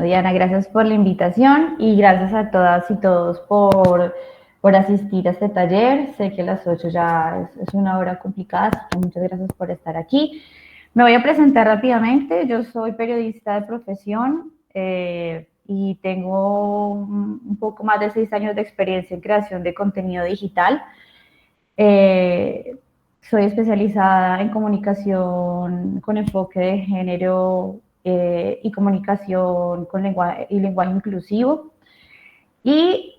Bueno, Diana, gracias por la invitación y gracias a todas y todos por asistir a este taller. Sé que las 8 ya es una hora complicada, así que muchas gracias por estar aquí. Me voy a presentar rápidamente. Yo soy periodista de profesión y tengo un poco más de 6 años de experiencia en creación de contenido digital. Eh, Soy especializada en comunicación con enfoque de género y comunicación con lenguaje inclusivo. Y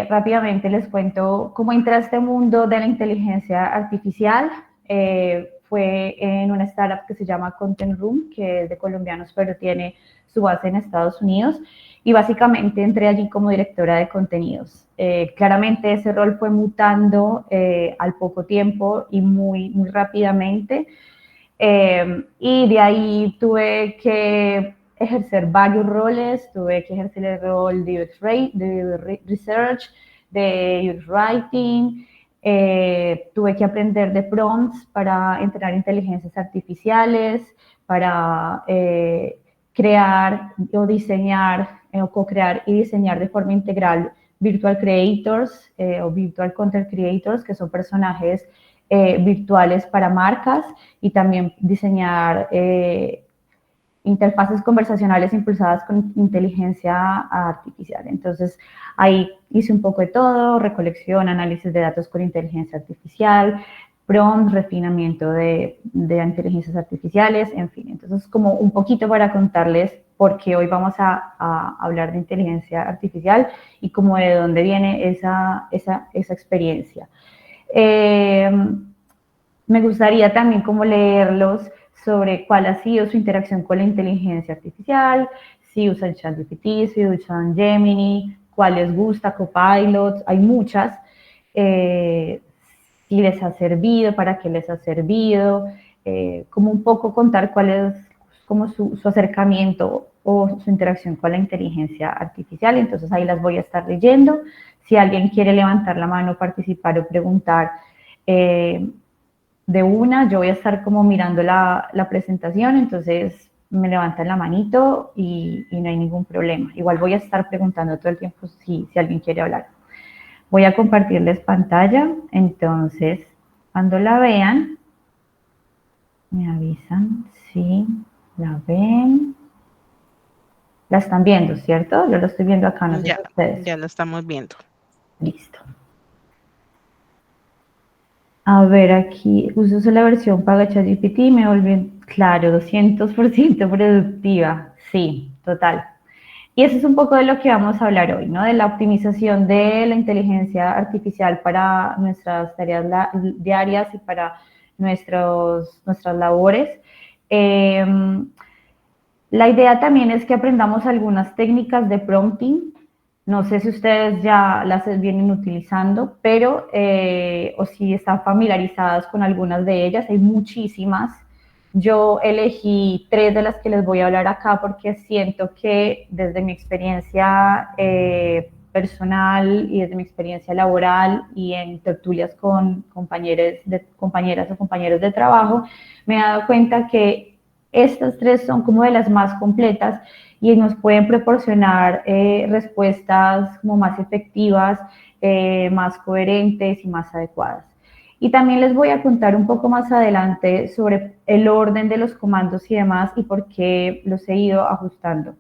rápidamente les cuento cómo entré a este mundo de la inteligencia artificial. Fue en una startup que se llama Content Room, que es de colombianos, pero tiene su base en Estados Unidos. Y básicamente entré allí como directora de contenidos. Claramente ese rol fue mutando al poco tiempo y muy rápidamente. Y de ahí tuve que ejercer varios roles, tuve que ejercer el rol de UX Research, de UX Writing, tuve que aprender de prompts para entrenar inteligencias artificiales, para crear o diseñar o co-crear y diseñar de forma integral virtual creators o virtual content creators, que son personajes virtuales para marcas, y también diseñar interfaces conversacionales impulsadas con inteligencia artificial. Entonces, ahí hice un poco de todo: recolección, análisis de datos con inteligencia artificial, prompt, refinamiento de inteligencias artificiales, en fin. Entonces, como un poquito para contarles por qué hoy vamos a hablar de inteligencia artificial y cómo de dónde viene esa experiencia. Me gustaría también como leerlos sobre cuál ha sido su interacción con la inteligencia artificial, si usan ChatGPT, si usan Gemini, cuál les gusta, Copilot, hay muchas, si les ha servido, para qué les ha servido, como un poco contar cuál es como su acercamiento o su interacción con la inteligencia artificial. Entonces ahí las voy a estar leyendo. Si alguien quiere levantar la mano, participar o preguntar, de una, yo voy a estar como mirando la presentación, entonces me levantan la manito y no hay ningún problema. Igual voy a estar preguntando todo el tiempo si alguien quiere hablar. Voy a compartirles pantalla, entonces cuando la vean, me avisan si la ven. La están viendo, ¿cierto? Yo lo estoy viendo acá, no sé si ustedes. Ya lo estamos viendo. Listo. A ver, aquí uso la versión paga ChatGPT y me volví, claro, 200% productiva. Sí, total. Y eso es un poco de lo que vamos a hablar hoy, ¿no? De la optimización de la inteligencia artificial para nuestras tareas diarias y para nuestras labores. Eh, la idea también es que aprendamos algunas técnicas de prompting. No sé si ustedes ya las vienen utilizando, pero o si están familiarizadas con algunas de ellas. Hay muchísimas. Yo elegí 3 de las que les voy a hablar acá porque siento que desde mi experiencia personal y desde mi experiencia laboral y en tertulias con compañeras o compañeros de trabajo, me he dado cuenta que estas 3 son como de las más completas y nos pueden proporcionar respuestas como más efectivas, más coherentes y más adecuadas. Y también les voy a contar un poco más adelante sobre el orden de los comandos y demás y por qué los he ido ajustando.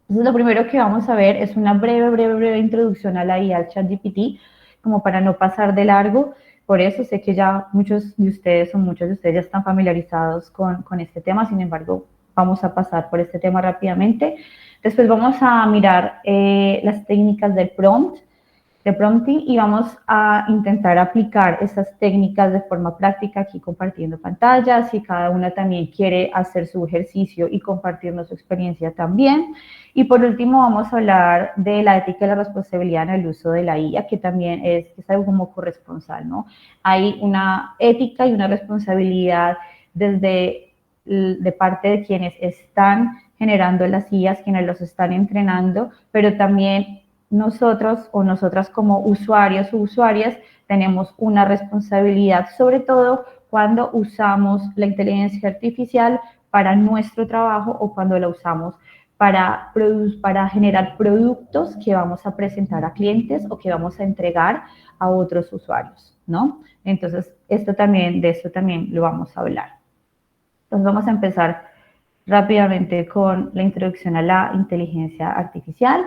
Entonces, lo primero que vamos a ver es una breve introducción a la IA ChatGPT, como para no pasar de largo. Por eso sé que ya muchos de ustedes ya están familiarizados con este tema, sin embargo, vamos a pasar por este tema rápidamente. Después vamos a mirar las técnicas del prompt, de prompting, y vamos a intentar aplicar estas técnicas de forma práctica aquí compartiendo pantallas. Si cada una también quiere hacer su ejercicio y compartirnos su experiencia también. Y por último vamos a hablar de la ética y la responsabilidad en el uso de la IA, que también es algo como corresponsal, ¿no? Hay una ética y una responsabilidad desde de parte de quienes están generando las IAs, quienes los están entrenando, pero también nosotros o nosotras como usuarios o usuarias tenemos una responsabilidad, sobre todo cuando usamos la inteligencia artificial para nuestro trabajo o cuando la usamos para generar productos que vamos a presentar a clientes o que vamos a entregar a otros usuarios, ¿no? Entonces, de esto también lo vamos a hablar. Entonces, vamos a empezar rápidamente con la introducción a la inteligencia artificial.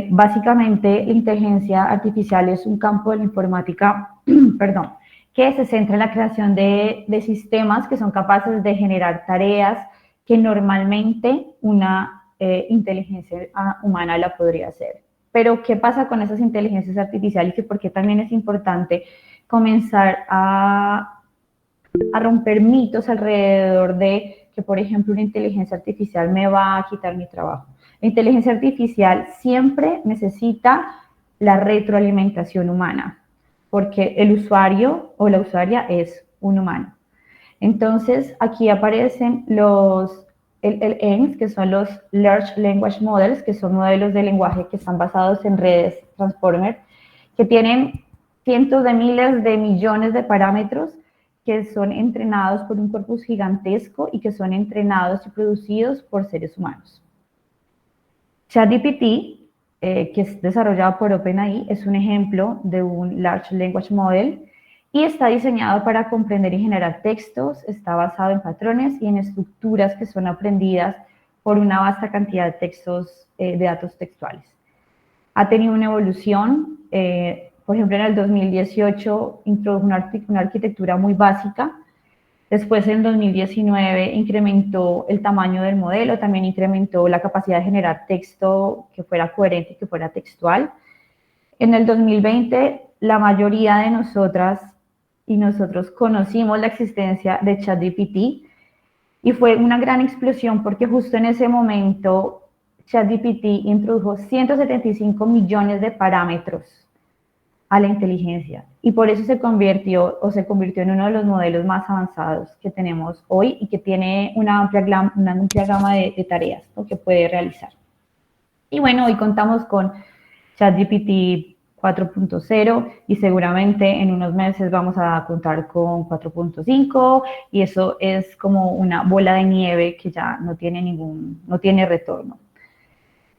Básicamente, la inteligencia artificial es un campo de la informática, perdón, que se centra en la creación de sistemas que son capaces de generar tareas que normalmente una inteligencia humana la podría hacer. Pero, ¿qué pasa con esas inteligencias artificiales y por qué también es importante comenzar a romper mitos alrededor de que, por ejemplo, una inteligencia artificial me va a quitar mi trabajo? La inteligencia artificial siempre necesita la retroalimentación humana, porque el usuario o la usuaria es un humano. Entonces, aquí aparecen los LLMs, que son los Large Language Models, que son modelos de lenguaje que están basados en redes Transformer, que tienen cientos de miles de millones de parámetros que son entrenados por un corpus gigantesco y que son entrenados y producidos por seres humanos. ChatGPT, que es desarrollado por OpenAI, es un ejemplo de un Large Language Model y está diseñado para comprender y generar textos, está basado en patrones y en estructuras que son aprendidas por una vasta cantidad de textos, de datos textuales. Ha tenido una evolución, por ejemplo, en el 2018 introdujo una arquitectura muy básica. Después, en 2019, incrementó el tamaño del modelo, también incrementó la capacidad de generar texto que fuera coherente y que fuera textual. En el 2020, la mayoría de nosotras y nosotros conocimos la existencia de ChatGPT y fue una gran explosión porque justo en ese momento ChatGPT introdujo 175 millones de parámetros a la inteligencia y por eso se convirtió en uno de los modelos más avanzados que tenemos hoy y que tiene una amplia gama de tareas, ¿no?, que puede realizar. Y bueno, hoy contamos con ChatGPT 4.0 y seguramente en unos meses vamos a contar con 4.5 y eso es como una bola de nieve que ya no tiene retorno.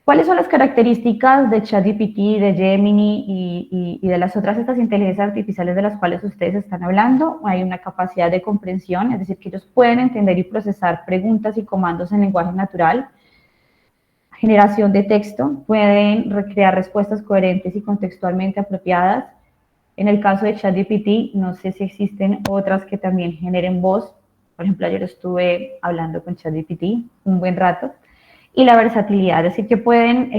¿Cuáles son las características de ChatGPT, de Gemini y de las otras estas inteligencias artificiales de las cuales ustedes están hablando? Hay una capacidad de comprensión, es decir, que ellos pueden entender y procesar preguntas y comandos en lenguaje natural. Generación de texto, pueden recrear respuestas coherentes y contextualmente apropiadas. En el caso de ChatGPT, no sé si existen otras que también generen voz. Por ejemplo, ayer estuve hablando con ChatGPT un buen rato. Y la versatilidad, es decir, que pueden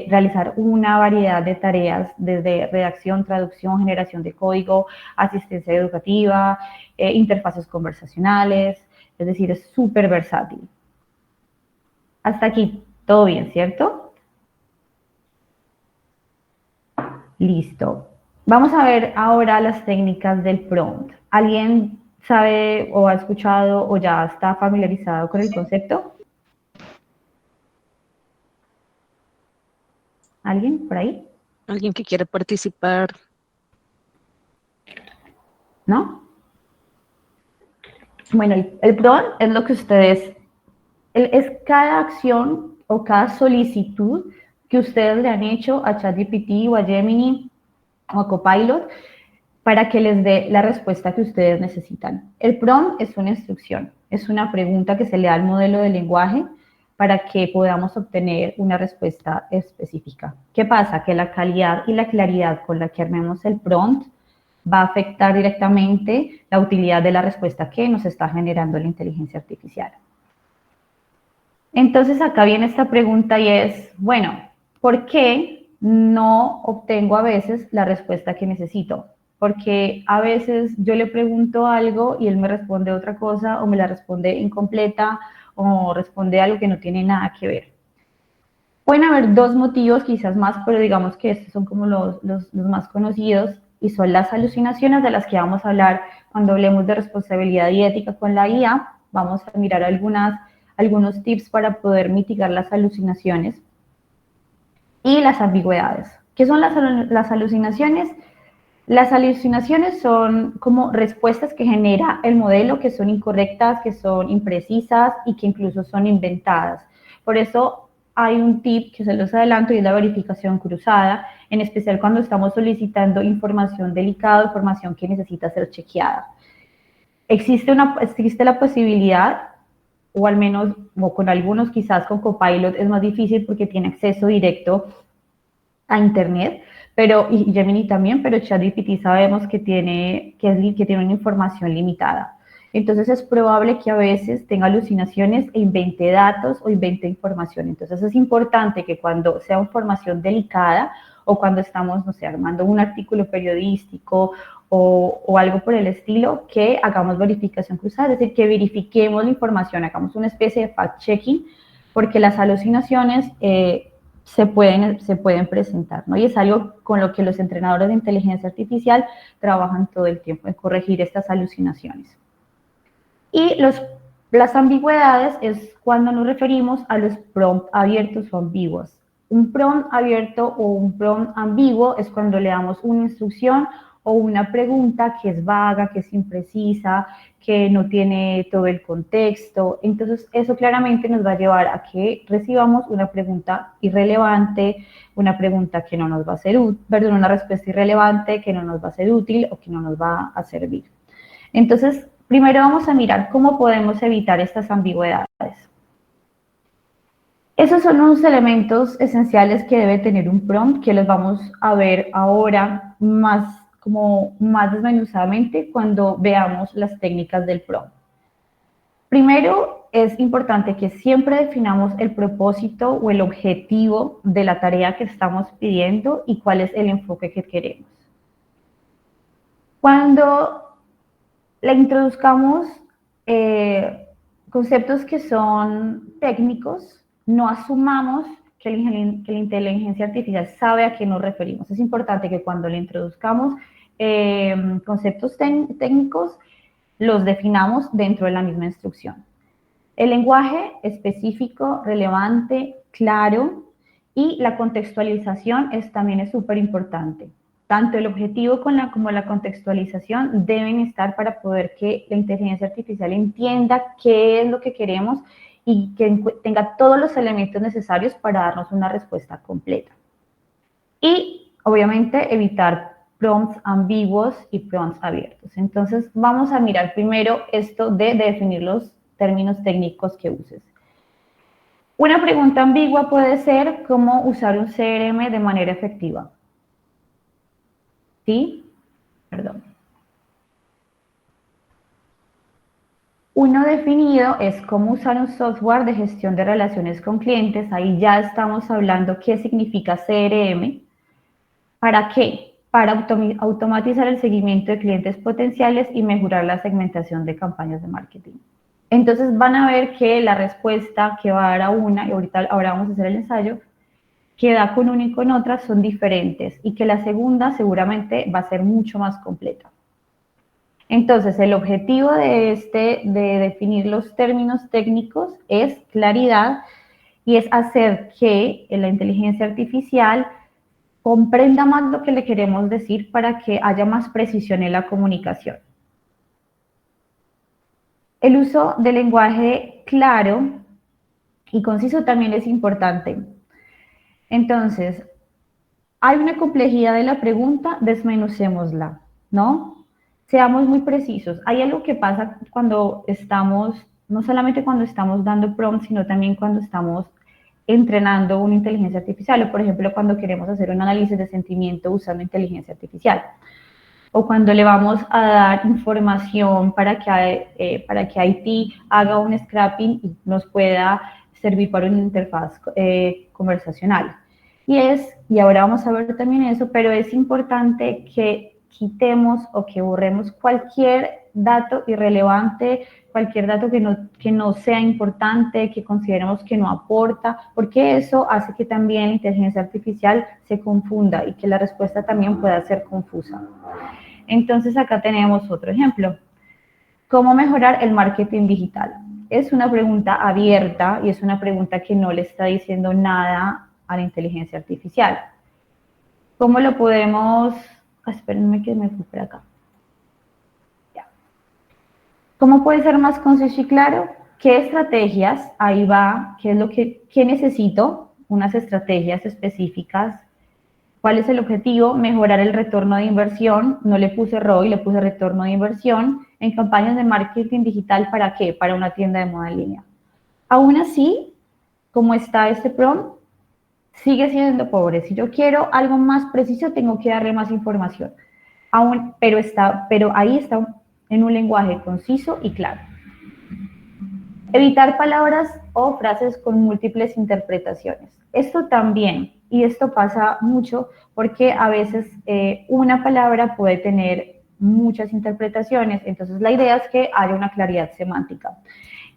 realizar una variedad de tareas desde redacción, traducción, generación de código, asistencia educativa, interfaces conversacionales, es decir, es súper versátil. Hasta aquí, todo bien, ¿cierto? Listo. Vamos a ver ahora las técnicas del prompt. ¿Alguien sabe o ha escuchado o ya está familiarizado con el concepto? ¿Alguien por ahí? ¿Alguien que quiera participar? ¿No? Bueno, el prompt es lo que ustedes, es cada acción o cada solicitud que ustedes le han hecho a ChatGPT o a Gemini o a Copilot para que les dé la respuesta que ustedes necesitan. El prompt es una instrucción, es una pregunta que se le da al modelo de lenguaje para que podamos obtener una respuesta específica. ¿Qué pasa? Que la calidad y la claridad con la que armemos el prompt va a afectar directamente la utilidad de la respuesta que nos está generando la inteligencia artificial. Entonces acá viene esta pregunta y es, bueno, ¿por qué no obtengo a veces la respuesta que necesito? Porque a veces yo le pregunto algo y él me responde otra cosa o me la responde incompleta o responde algo que no tiene nada que ver. Pueden haber dos motivos, quizás más, pero digamos que estos son como los más conocidos y son las alucinaciones de las que vamos a hablar cuando hablemos de responsabilidad y ética con la IA. Vamos a mirar algunos tips para poder mitigar las alucinaciones y las ambigüedades. ¿Qué son las alucinaciones? Las alucinaciones son como respuestas que genera el modelo que son incorrectas, que son imprecisas y que incluso son inventadas. Por eso hay un tip que se los adelanto y es la verificación cruzada, en especial cuando estamos solicitando información delicada, información que necesita ser chequeada. Existe la posibilidad, o al menos o con algunos, quizás con Copilot es más difícil porque tiene acceso directo a Internet, y Gemini también, pero ChatGPT sabemos que tiene una información limitada. Entonces es probable que a veces tenga alucinaciones e invente datos o invente información. Entonces es importante que cuando sea información delicada o cuando estamos, no sé, armando un artículo periodístico o algo por el estilo, que hagamos verificación cruzada, es decir, que verifiquemos la información, hagamos una especie de fact-checking, porque las alucinaciones se pueden presentar, ¿no? Y es algo con lo que los entrenadores de inteligencia artificial trabajan todo el tiempo, en corregir estas alucinaciones. Y las ambigüedades es cuando nos referimos a los prompts abiertos o ambiguos. Un prompt abierto o un prompt ambiguo es cuando le damos una instrucción o una pregunta que es vaga, que es imprecisa, que no tiene todo el contexto. Entonces, eso claramente nos va a llevar a que recibamos una pregunta irrelevante, una pregunta que no nos va a ser útil, perdón, una respuesta irrelevante que no nos va a ser útil o que no nos va a servir. Entonces, primero vamos a mirar cómo podemos evitar estas ambigüedades. Esos son los elementos esenciales que debe tener un prompt, que los vamos a ver ahora más desmenuzadamente cuando veamos las técnicas del prompt. Primero, es importante que siempre definamos el propósito o el objetivo de la tarea que estamos pidiendo y cuál es el enfoque que queremos. Cuando le introduzcamos conceptos que son técnicos, no asumamos que la inteligencia artificial sabe a qué nos referimos. Es importante que cuando le introduzcamos conceptos técnicos, los definamos dentro de la misma instrucción. El lenguaje específico, relevante, claro, y la contextualización también es súper importante. Tanto el objetivo como la contextualización deben estar para poder que la inteligencia artificial entienda qué es lo que queremos y que tenga todos los elementos necesarios para darnos una respuesta completa. Y obviamente evitar prompts ambiguos y prompts abiertos. Entonces vamos a mirar primero esto de definir los términos técnicos que uses. Una pregunta ambigua puede ser cómo usar un CRM de manera efectiva. ¿Sí? Perdón. Uno definido es cómo usar un software de gestión de relaciones con clientes. Ahí ya estamos hablando qué significa CRM. ¿Para qué? Para automatizar el seguimiento de clientes potenciales y mejorar la segmentación de campañas de marketing. Entonces van a ver que la respuesta que va a dar a una, y ahora vamos a hacer el ensayo, que da con una y con otra son diferentes y que la segunda seguramente va a ser mucho más completa. Entonces, el objetivo de definir los términos técnicos es claridad y es hacer que la inteligencia artificial comprenda más lo que le queremos decir para que haya más precisión en la comunicación. El uso del lenguaje claro y conciso también es importante. Entonces, hay una complejidad de la pregunta, desmenucémosla, ¿no? Seamos muy precisos. Hay algo que pasa cuando estamos, no solamente cuando estamos dando prompts, sino también cuando estamos entrenando una inteligencia artificial, o por ejemplo cuando queremos hacer un análisis de sentimiento usando inteligencia artificial, o cuando le vamos a dar información para que IT haga un scrapping y nos pueda servir para una interfaz conversacional. Y ahora vamos a ver también eso, pero es importante que quitemos o que borremos cualquier dato irrelevante, cualquier dato que no sea importante, que consideremos que no aporta, porque eso hace que también la inteligencia artificial se confunda y que la respuesta también pueda ser confusa. Entonces acá tenemos otro ejemplo. ¿Cómo mejorar el marketing digital? Es una pregunta abierta y es una pregunta que no le está diciendo nada a la inteligencia artificial. ¿Cómo lo podemos...? Espérenme que me fui por acá. Ya. ¿Cómo puede ser más conciso y claro? ¿Qué estrategias? Ahí va, ¿qué es lo qué necesito? Unas estrategias específicas. ¿Cuál es el objetivo? Mejorar el retorno de inversión. No le puse ROI, le puse retorno de inversión en campañas de marketing digital. ¿Para qué? Para una tienda de moda en línea. Aún así, como está este prompt, sigue siendo pobre. Si yo quiero algo más preciso, tengo que darle más información. Pero ahí está en un lenguaje conciso y claro. Evitar palabras o frases con múltiples interpretaciones. Esto también, y esto pasa mucho porque a veces una palabra puede tener muchas interpretaciones, entonces la idea es que haya una claridad semántica.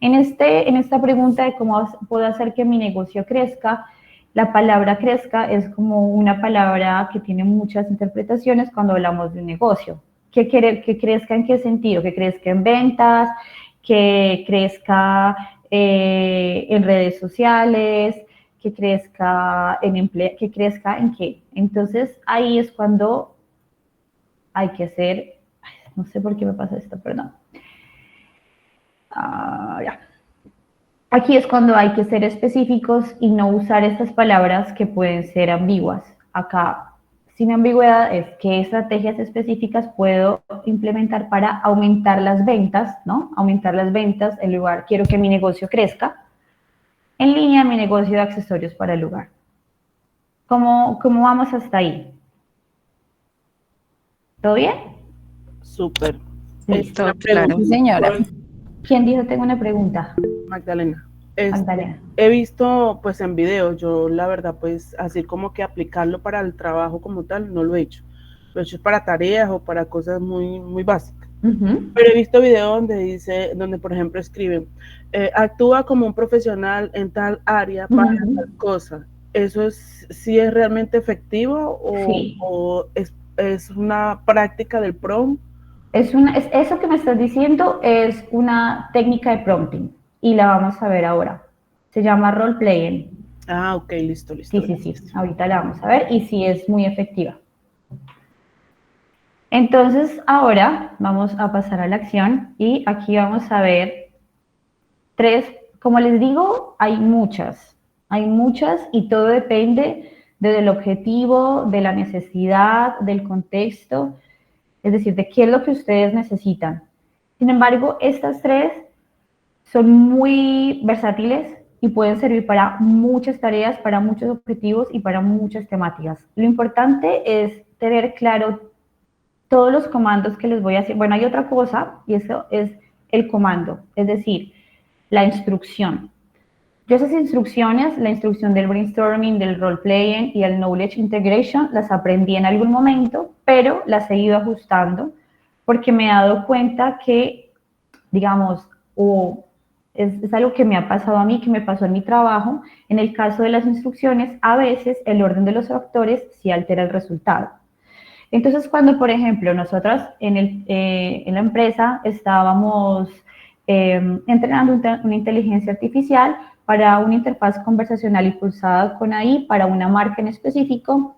En esta pregunta de cómo puedo hacer que mi negocio crezca, la palabra crezca es como una palabra que tiene muchas interpretaciones cuando hablamos de un negocio. ¿Que crezca en qué sentido? Que crezca en ventas, que crezca en redes sociales, que crezca en empleo, que crezca en qué. Entonces ahí es cuando hay que hacer, no sé por qué me pasa esto, perdón. Ya. Aquí es cuando hay que ser específicos y no usar estas palabras que pueden ser ambiguas. Acá, sin ambigüedad, es qué estrategias específicas puedo implementar para aumentar las ventas, ¿no? Aumentar las ventas en lugar, quiero que mi negocio crezca. En línea, mi negocio de accesorios para el lugar. ¿Cómo vamos hasta ahí? ¿Todo bien? Súper. Listo. Una Todo claro. pregunta, Sí, señora. ¿Quién dijo tengo una pregunta? Magdalena. Magdalena. He visto pues en videos, yo la verdad pues así como que aplicarlo para el trabajo como tal, no lo he hecho. Lo he hecho para tareas o para cosas muy, muy básicas. Pero he visto videos donde dice, donde por ejemplo escriben, actúa como un profesional en tal área para tal cosa. ¿Eso sí es realmente efectivo Sí. o es una práctica del prompt? Eso que me estás diciendo es una técnica de prompting y la vamos a ver ahora. Se llama role playing. Ah, ok, listo, listo. Sí, sí, sí. Ahorita la vamos a ver y sí es muy efectiva. Entonces, ahora vamos a pasar a la acción y aquí vamos a ver tres, como les digo, hay muchas y todo depende del objetivo, de la necesidad, del contexto, es decir, de qué es lo que ustedes necesitan. Sin embargo, estas tres son muy versátiles y pueden servir para muchas tareas, para muchos objetivos y para muchas temáticas. Lo importante es tener claro todos los comandos que les voy a hacer. Bueno, hay otra cosa y eso es el comando, es decir, la instrucción. Yo esas instrucciones, la instrucción del brainstorming, del role-playing y el knowledge integration, las aprendí en algún momento, pero las he ido ajustando porque me he dado cuenta que, digamos, es algo que me ha pasado a mí, que me pasó en mi trabajo. En el caso de las instrucciones, a veces el orden de los factores sí altera el resultado. Entonces, cuando, por ejemplo, nosotros en la empresa estábamos entrenando una inteligencia artificial para una interfaz conversacional impulsada con AI para una marca en específico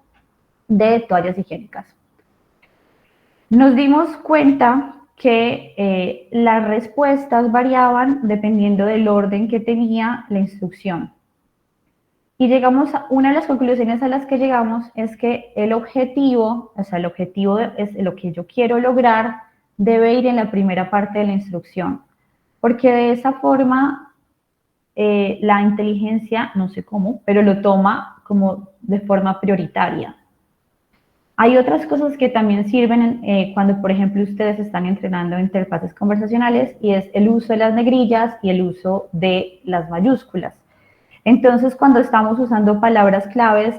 de toallas higiénicas. Nos dimos cuenta que las respuestas variaban dependiendo del orden que tenía la instrucción. Y llegamos a una de las conclusiones a las que llegamos es que el objetivo, o sea, el objetivo es lo que yo quiero lograr, debe ir en la primera parte de la instrucción, porque de esa forma la inteligencia, no sé cómo, pero lo toma como de forma prioritaria. Hay otras cosas que también sirven cuando, por ejemplo, ustedes están entrenando interfaces conversacionales y es el uso de las negrillas y el uso de las mayúsculas. Entonces, cuando estamos usando palabras claves,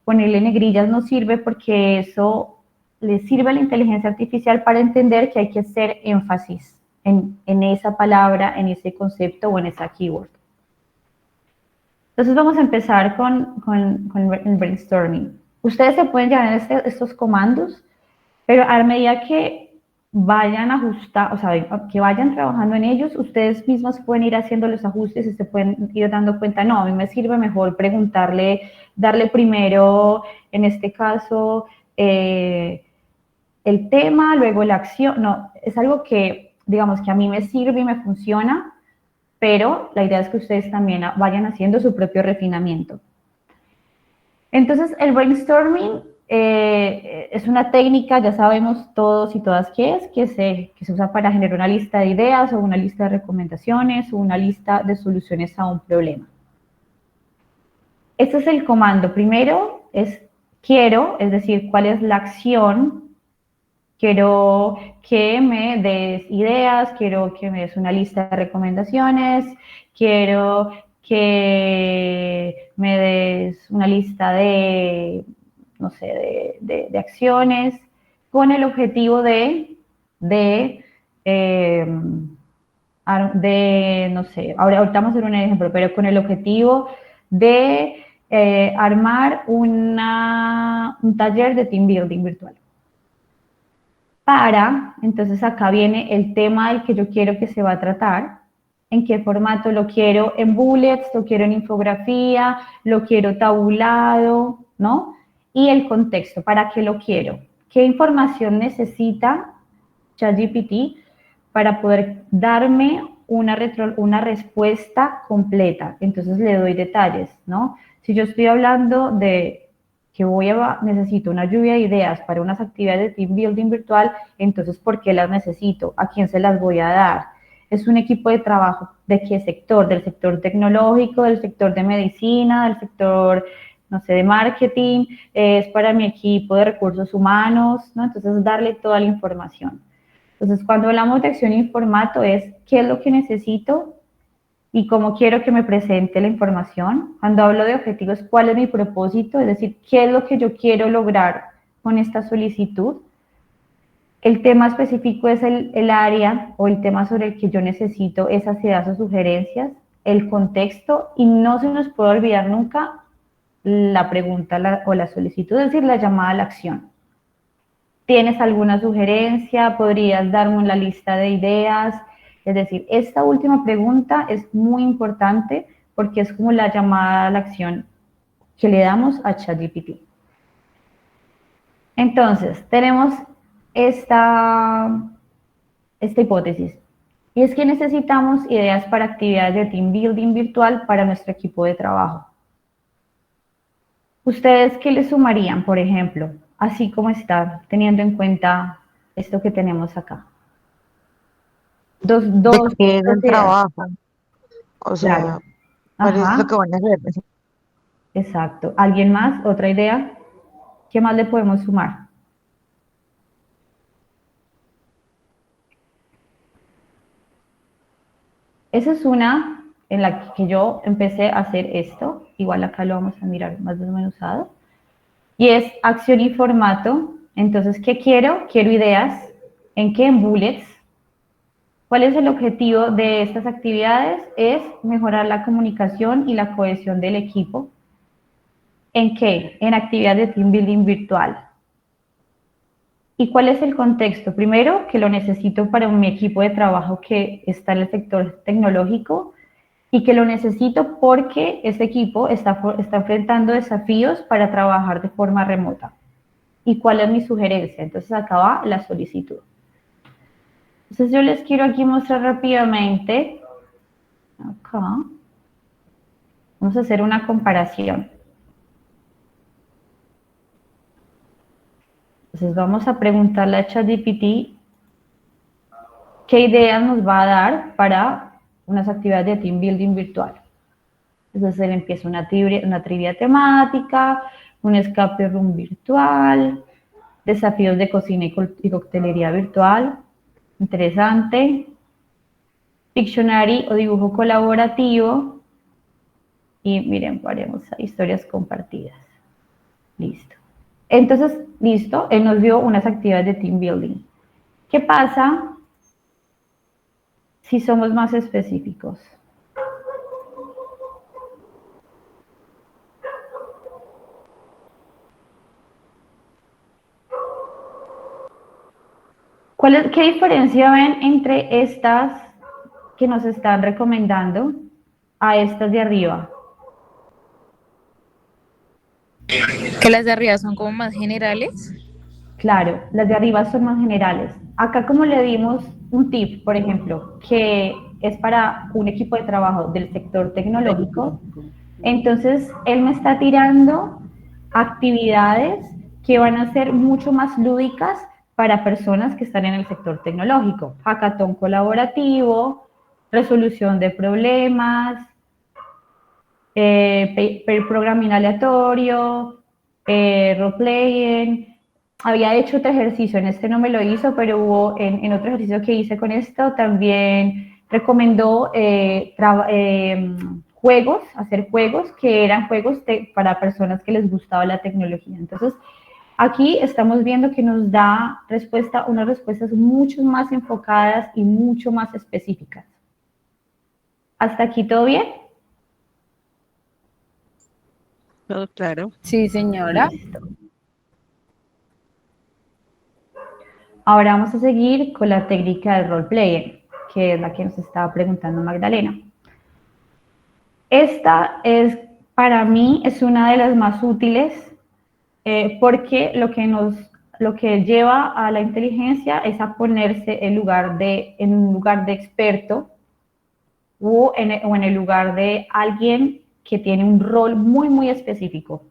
ponerle negrillas no sirve porque eso le sirve a la inteligencia artificial para entender que hay que hacer énfasis en esa palabra, en ese concepto o en esa keyword. Entonces vamos a empezar con el brainstorming. Ustedes se pueden llevar estos comandos, pero a medida que vayan ajustando, o sea, que vayan trabajando en ellos, ustedes mismos pueden ir haciendo los ajustes y se pueden ir dando cuenta, no, a mí me sirve mejor preguntarle, darle primero, en este caso, el tema, luego la acción. No, es algo que, digamos, que a mí me sirve y me funciona pero la idea es que ustedes también vayan haciendo su propio refinamiento. Entonces, el brainstorming es una técnica, ya sabemos todos y todas qué es, que se usa para generar una lista de ideas o una lista de recomendaciones o una lista de soluciones a un problema. Este es el comando. Primero es quiero, es decir, cuál es la acción. Quiero que me des ideas, quiero que me des una lista de recomendaciones, quiero que me des una lista de, no sé, de acciones, con el objetivo no sé, ahorita vamos a hacer un ejemplo, pero con el objetivo de armar un taller de team building virtual. Entonces acá viene el tema del que yo quiero que se va a tratar, en qué formato lo quiero, en bullets, lo quiero en infografía, lo quiero tabulado, ¿no? Y el contexto, ¿para qué lo quiero? ¿Qué información necesita ChatGPT para poder darme una respuesta completa? Entonces le doy detalles, ¿no? Si yo estoy hablando de que necesito una lluvia de ideas para unas actividades de team building virtual, entonces ¿por qué las necesito? ¿A quién se las voy a dar? ¿Es un equipo de trabajo de qué sector? ¿Del sector tecnológico, del sector de medicina, del sector, no sé, de marketing? ¿Es para mi equipo de recursos humanos? ¿No? Entonces darle toda la información. Entonces cuando hablamos de acción y formato es qué es lo que necesito y cómo quiero que me presente la información. Cuando hablo de objetivos, ¿cuál es mi propósito? Es decir, ¿qué es lo que yo quiero lograr con esta solicitud? El tema específico es el área o el tema sobre el que yo necesito esas ideas o sugerencias, el contexto, y no se nos puede olvidar nunca la pregunta o la solicitud, es decir, la llamada a la acción. ¿Tienes alguna sugerencia? ¿Podrías darme una lista de ideas? Es decir, esta última pregunta es muy importante porque es como la llamada a la acción que le damos a ChatGPT. Entonces, tenemos esta hipótesis, y es que necesitamos ideas para actividades de team building virtual para nuestro equipo de trabajo. ¿Ustedes qué le sumarían, por ejemplo, así como está, teniendo en cuenta esto que tenemos acá? Dos ¿De qué es el ideas. trabajo? O sea, Claro. ¿cuál es lo Ajá, que van a hacer? exacto. ¿Alguien más? ¿Otra idea? ¿Qué más le podemos sumar? Esa es una en la que yo empecé a hacer esto. Igual acá lo vamos a mirar más desmenuzado. Y es acción y formato. Entonces, ¿qué quiero? Quiero ideas. ¿En qué? En bullets. ¿Cuál es el objetivo de estas actividades? Es mejorar la comunicación y la cohesión del equipo. ¿En qué? En actividades de team building virtual. ¿Y cuál es el contexto? Primero, que lo necesito para mi equipo de trabajo que está en el sector tecnológico y que lo necesito porque este equipo está enfrentando desafíos para trabajar de forma remota. ¿Y cuál es mi sugerencia? Entonces acá va la solicitud. Entonces yo les quiero aquí mostrar rápidamente, acá, vamos a hacer una comparación. Entonces vamos a preguntarle a ChatGPT qué ideas nos va a dar para unas actividades de team building virtual. Entonces él empieza una trivia temática, un escape room virtual, desafíos de cocina y coctelería virtual, interesante, Pictionary o dibujo colaborativo, y miren, haremos historias compartidas. Listo. Entonces, listo, él nos dio unas actividades de team building. ¿Qué pasa si somos más específicos? ¿Qué diferencia ven entre estas que nos están recomendando a estas de arriba? Que las de arriba son como más generales. Claro, las de arriba son más generales. Acá como le dimos un tip, por ejemplo, que es para un equipo de trabajo del sector tecnológico. Entonces, él me está tirando actividades que van a ser mucho más lúdicas para personas que están en el sector tecnológico. Hackathon colaborativo, resolución de problemas, programming aleatorio, role-playing. Había hecho otro ejercicio, en este no me lo hizo, pero hubo en otro ejercicio que hice con esto, también recomendó juegos, hacer juegos que eran juegos para personas que les gustaba la tecnología. Entonces, aquí estamos viendo que nos da unas respuestas mucho más enfocadas y mucho más específicas. ¿Hasta aquí todo bien? Todo claro. Sí, señora. Listo. Ahora vamos a seguir con la técnica del role-playing, que es la que nos estaba preguntando Magdalena. Esta es, para mí, es una de las más útiles porque lo que lleva a la inteligencia es a ponerse en un lugar de experto o en el lugar de alguien que tiene un rol muy, muy específico.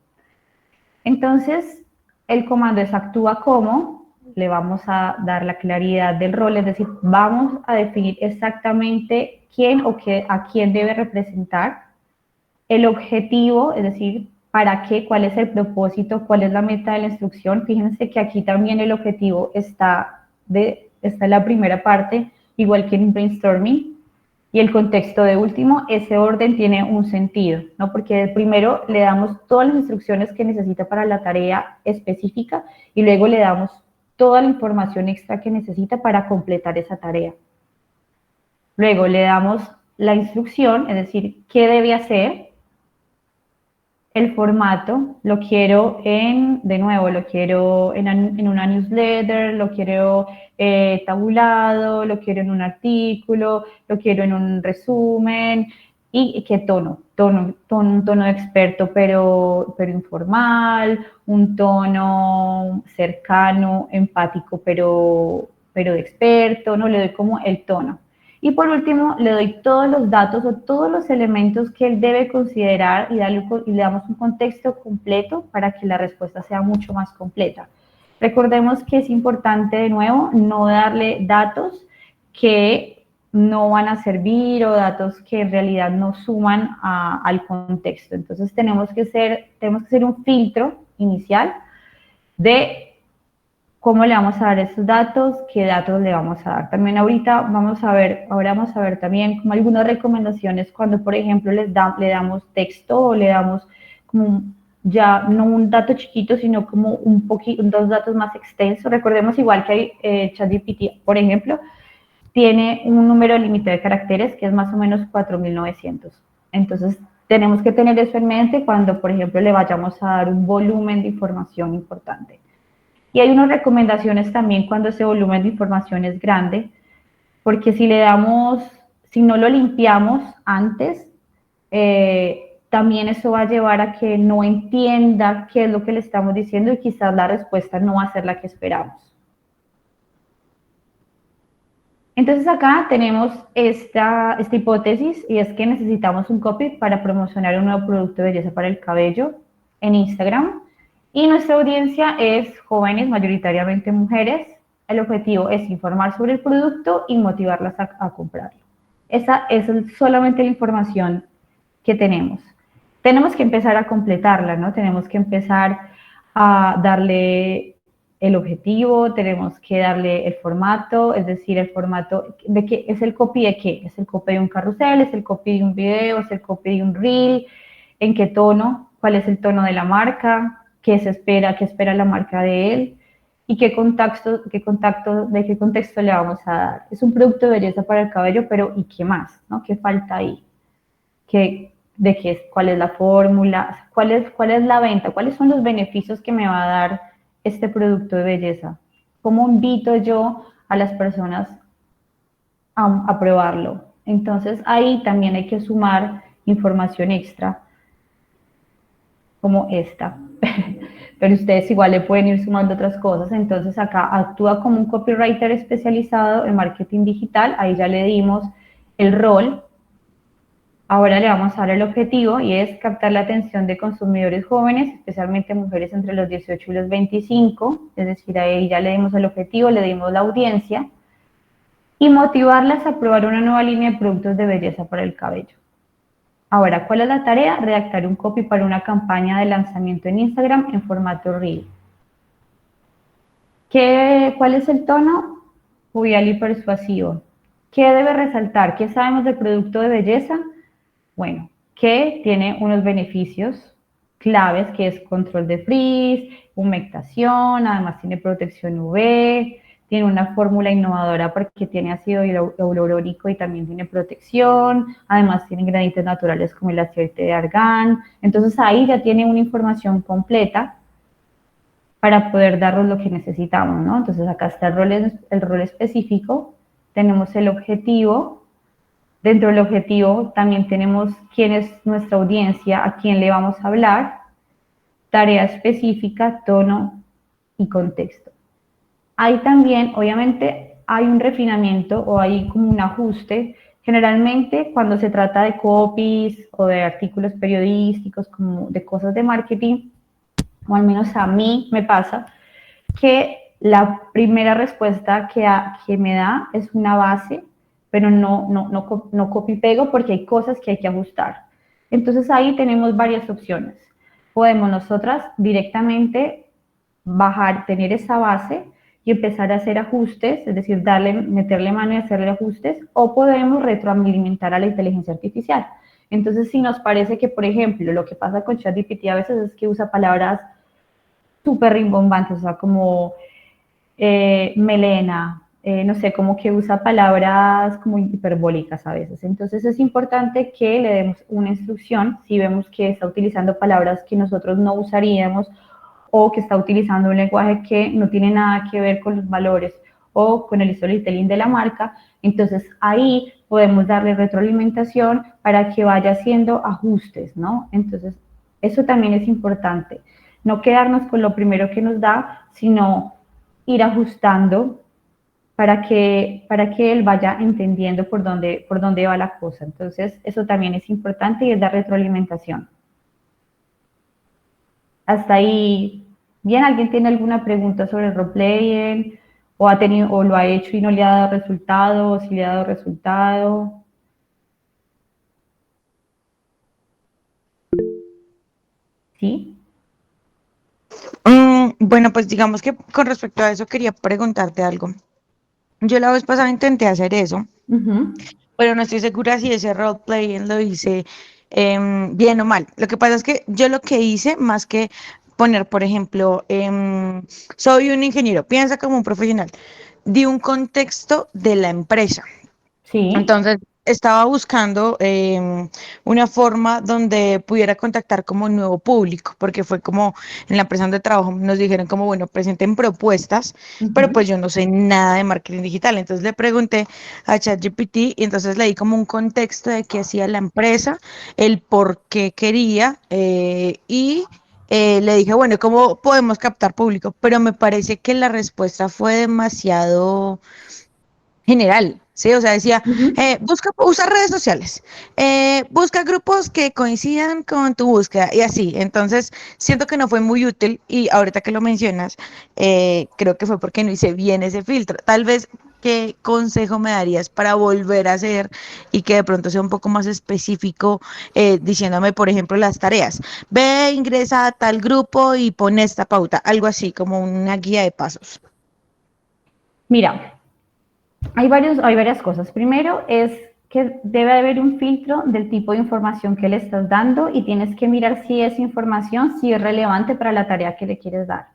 Entonces, el comando es actúa como, le vamos a dar la claridad del rol, es decir, vamos a definir exactamente quién o a quién debe representar, el objetivo, es decir, para qué, cuál es el propósito, cuál es la meta de la instrucción. Fíjense que aquí también el objetivo está en la primera parte, igual que en brainstorming, y el contexto de último, ese orden tiene un sentido, ¿no? Porque primero le damos todas las instrucciones que necesita para la tarea específica y luego le damos toda la información extra que necesita para completar esa tarea. Luego le damos la instrucción, es decir, qué debe hacer, el formato, lo quiero en una newsletter, lo quiero tabulado, lo quiero en un artículo, lo quiero en un resumen, y qué tono, un tono de experto, pero informal, un tono cercano, empático, pero de experto, ¿no? Le doy como el tono. Y por último, le doy todos los datos o todos los elementos que él debe considerar y le damos un contexto completo para que la respuesta sea mucho más completa. Recordemos que es importante, de nuevo, no darle datos que no van a servir o datos que en realidad no suman al contexto. Entonces, tenemos que hacer un filtro inicial de cómo le vamos a dar esos datos, qué datos le vamos a dar. También ahora vamos a ver también como algunas recomendaciones cuando, por ejemplo, le damos texto o le damos como ya no un dato chiquito, sino como dos datos más extensos. Recordemos igual que hay ChatGPT, por ejemplo, tiene un número límite de caracteres que es más o menos 4.900. Entonces, tenemos que tener eso en mente cuando, por ejemplo, le vayamos a dar un volumen de información importante. Y hay unas recomendaciones también cuando ese volumen de información es grande, porque si no lo limpiamos antes, también eso va a llevar a que no entienda qué es lo que le estamos diciendo y quizás la respuesta no va a ser la que esperamos. Entonces acá tenemos esta hipótesis y es que necesitamos un copy para promocionar un nuevo producto de belleza para el cabello en Instagram. Y nuestra audiencia es jóvenes, mayoritariamente mujeres. El objetivo es informar sobre el producto y motivarlas a comprarlo. Esa es solamente la información que tenemos. Tenemos que empezar a completarla, ¿no? Tenemos que empezar a darle el objetivo, tenemos que darle el formato, es decir, el formato de qué es el copy de qué. ¿Es el copy de un carrusel? ¿Es el copy de un video? ¿Es el copy de un reel? ¿En qué tono? ¿Cuál es el tono de la marca? ¿Qué espera la marca de él? ¿Y de qué contexto le vamos a dar? Es un producto de belleza para el cabello, pero ¿y qué más? ¿No? ¿Qué falta ahí? ¿Cuál es la fórmula? ¿Cuál es la venta? ¿Cuáles son los beneficios que me va a dar este producto de belleza? ¿Cómo invito yo a las personas a probarlo? Entonces, ahí también hay que sumar información extra como esta, pero ustedes igual le pueden ir sumando otras cosas. Entonces acá actúa como un copywriter especializado en marketing digital, ahí ya le dimos el rol. Ahora le vamos a dar el objetivo y es captar la atención de consumidores jóvenes, especialmente mujeres entre los 18 y los 25, es decir, ahí ya le dimos el objetivo, le dimos la audiencia, y motivarlas a probar una nueva línea de productos de belleza para el cabello. Ahora, ¿cuál es la tarea? Redactar un copy para una campaña de lanzamiento en Instagram en formato Reel. ¿Cuál es el tono? Jovial y persuasivo. ¿Qué debe resaltar? ¿Qué sabemos del producto de belleza? Bueno, que tiene unos beneficios claves, que es control de frizz, humectación, además tiene protección UV, tiene una fórmula innovadora porque tiene ácido hialurónico y también tiene protección, además tiene ingredientes naturales como el aceite de argán. Entonces ahí ya tiene una información completa para poder darnos lo que necesitamos, ¿no? Entonces acá está el rol específico, tenemos el objetivo. Dentro del objetivo también tenemos quién es nuestra audiencia, a quién le vamos a hablar, tarea específica, tono y contexto. Ahí también, obviamente, hay un refinamiento o hay como un ajuste. Generalmente, cuando se trata de copies o de artículos periodísticos, como de cosas de marketing, o al menos a mí me pasa, que la primera respuesta que me da es una base, pero no copy pego porque hay cosas que hay que ajustar. Entonces ahí tenemos varias opciones. Podemos nosotras directamente bajar, tener esa base y empezar a hacer ajustes, es decir, meterle mano y hacerle ajustes, o podemos retroalimentar a la inteligencia artificial. Entonces, si nos parece que, por ejemplo, lo que pasa con ChatGPT a veces es que usa palabras súper rimbombantes, o sea, como melena, no sé, como que usa palabras como hiperbólicas a veces. Entonces es importante que le demos una instrucción si vemos que está utilizando palabras que nosotros no usaríamos o que está utilizando un lenguaje que no tiene nada que ver con los valores o con el storytelling de la marca. Entonces ahí podemos darle retroalimentación para que vaya haciendo ajustes, ¿no? Entonces eso también es importante. No quedarnos con lo primero que nos da, sino ir ajustando para que él vaya entendiendo por dónde va la cosa. Entonces, eso también es importante y es dar retroalimentación. Hasta ahí, ¿bien? ¿Alguien tiene alguna pregunta sobre el roleplaying? ¿O lo ha hecho y no le ha dado resultado? ¿O si le ha dado resultado? ¿Sí? Bueno, pues digamos que con respecto a eso quería preguntarte algo. Yo la vez pasada intenté hacer eso, pero no estoy segura si ese role-playing lo hice bien o mal. Lo que pasa es que yo lo que hice, más que poner, por ejemplo, soy un ingeniero, piensa como un profesional, di un contexto de la empresa. Sí. Entonces, estaba buscando una forma donde pudiera contactar como un nuevo público, porque fue como en la empresa donde trabajo, nos dijeron como, bueno, presenten propuestas, pero pues yo no sé nada de marketing digital. Entonces le pregunté a ChatGPT y entonces le di como un contexto de qué hacía la empresa, el por qué quería le dije, bueno, ¿cómo podemos captar público? Pero me parece que la respuesta fue demasiado general, ¿sí? O sea, decía, usa redes sociales, busca grupos que coincidan con tu búsqueda y así. Entonces, siento que no fue muy útil y ahorita que lo mencionas, creo que fue porque no hice bien ese filtro. Tal vez, ¿qué consejo me darías para volver a hacer y que de pronto sea un poco más específico, diciéndome, por ejemplo, las tareas? Ve, ingresa a tal grupo y pon esta pauta, algo así como una guía de pasos. Mira, hay varias cosas. Primero es que debe haber un filtro del tipo de información que le estás dando y tienes que mirar si esa información sí es relevante para la tarea que le quieres dar.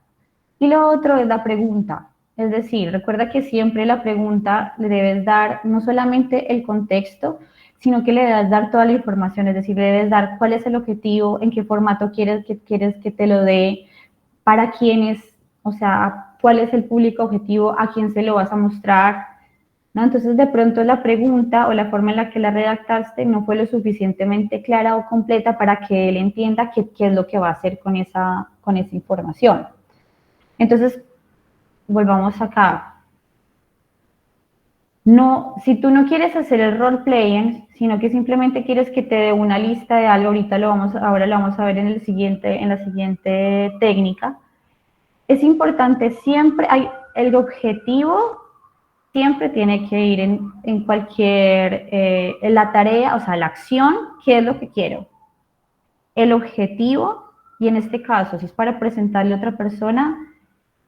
Y lo otro es la pregunta. Es decir, recuerda que siempre la pregunta le debes dar no solamente el contexto, sino que le debes dar toda la información. Es decir, le debes dar cuál es el objetivo, en qué formato quieres que te lo dé, para quiénes, o sea, cuál es el público objetivo, a quién se lo vas a mostrar, ¿no? Entonces, de pronto la pregunta o la forma en la que la redactaste no fue lo suficientemente clara o completa para que él entienda qué es lo que va a hacer con esa información. Entonces, volvamos acá. No, si tú no quieres hacer el role playing, sino que simplemente quieres que te dé una lista de algo, ahora lo vamos a ver en la siguiente técnica. Es importante siempre, el objetivo siempre tiene que ir en cualquier, en la tarea, o sea, la acción, ¿qué es lo que quiero? El objetivo, y en este caso, si es para presentarle a otra persona,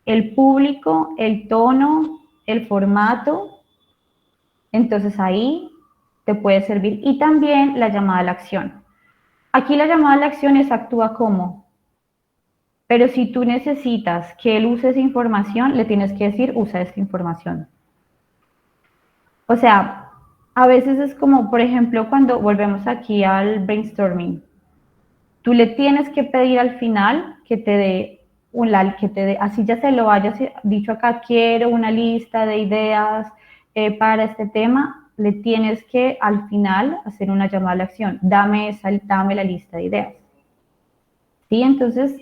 el público, el tono, el formato, entonces ahí te puede servir. Y también la llamada a la acción. Aquí la llamada a la acción es actúa como, pero si tú necesitas que él use esa información, le tienes que decir usa esta información. O sea, a veces es como, por ejemplo, cuando volvemos aquí al brainstorming, tú le tienes que pedir al final que te dé así ya se lo hayas dicho acá, quiero una lista de ideas para este tema, le tienes que al final hacer una llamada a la acción, dame la lista de ideas. ¿Sí? Entonces,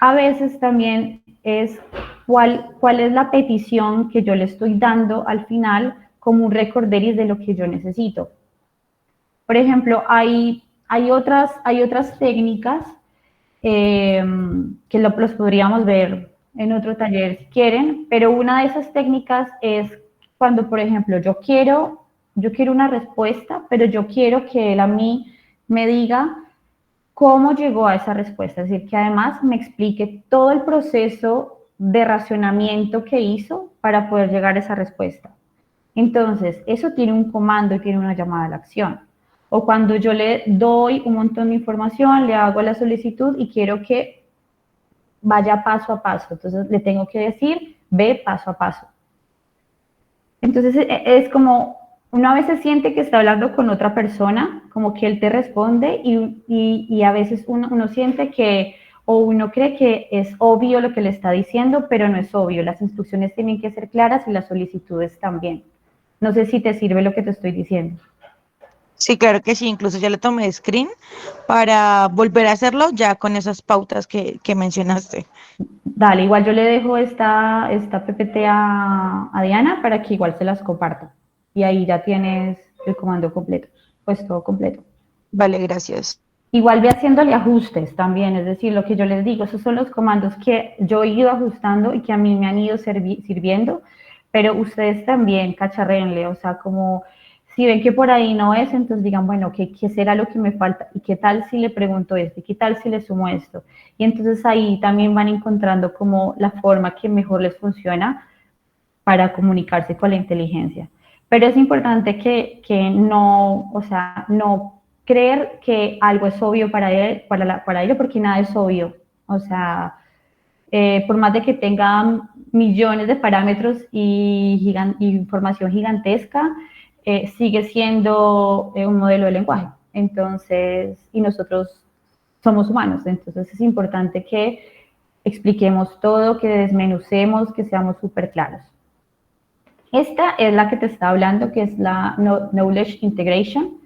a veces también es cuál es la petición que yo le estoy dando al final como un recorderis de lo que yo necesito. Por ejemplo, hay otras técnicas que los podríamos ver en otro taller si quieren, pero una de esas técnicas es cuando, por ejemplo, yo quiero una respuesta, pero yo quiero que él a mí me diga cómo llegó a esa respuesta, es decir, que además me explique todo el proceso de racionamiento que hizo para poder llegar a esa respuesta. Entonces, eso tiene un comando y tiene una llamada a la acción. O cuando yo le doy un montón de información, le hago la solicitud y quiero que vaya paso a paso. Entonces, le tengo que decir, ve paso a paso. Entonces, es como, uno a veces siente que está hablando con otra persona, como que él te responde y a veces uno siente que, o uno cree que es obvio lo que le está diciendo, pero no es obvio. Las instrucciones tienen que ser claras y las solicitudes también. No sé si te sirve lo que te estoy diciendo. Sí, claro que sí, incluso ya le tomé screen para volver a hacerlo ya con esas pautas que mencionaste. Dale, igual yo le dejo esta PPT a Diana para que igual se las comparta. Y ahí ya tienes el comando completo, pues todo completo. Vale, gracias. Igual ve haciéndole ajustes también, es decir, lo que yo les digo, esos son los comandos que yo he ido ajustando y que a mí me han ido sirviendo, pero ustedes también cacharréenle, o sea, como si ven que por ahí no es, entonces digan, bueno, ¿qué será lo que me falta? ¿Y qué tal si le pregunto esto? ¿Y qué tal si le sumo esto? Y entonces ahí también van encontrando como la forma que mejor les funciona para comunicarse con la inteligencia. Pero es importante que no, o sea, no creer que algo es obvio para él, para ello, porque nada es obvio. O sea, por más de que tenga millones de parámetros y información gigantesca, sigue siendo un modelo de lenguaje. Entonces, y nosotros somos humanos, entonces es importante que expliquemos todo, que desmenucemos, que seamos súper claros. Esta es la que te está hablando, que es la Knowledge Integration.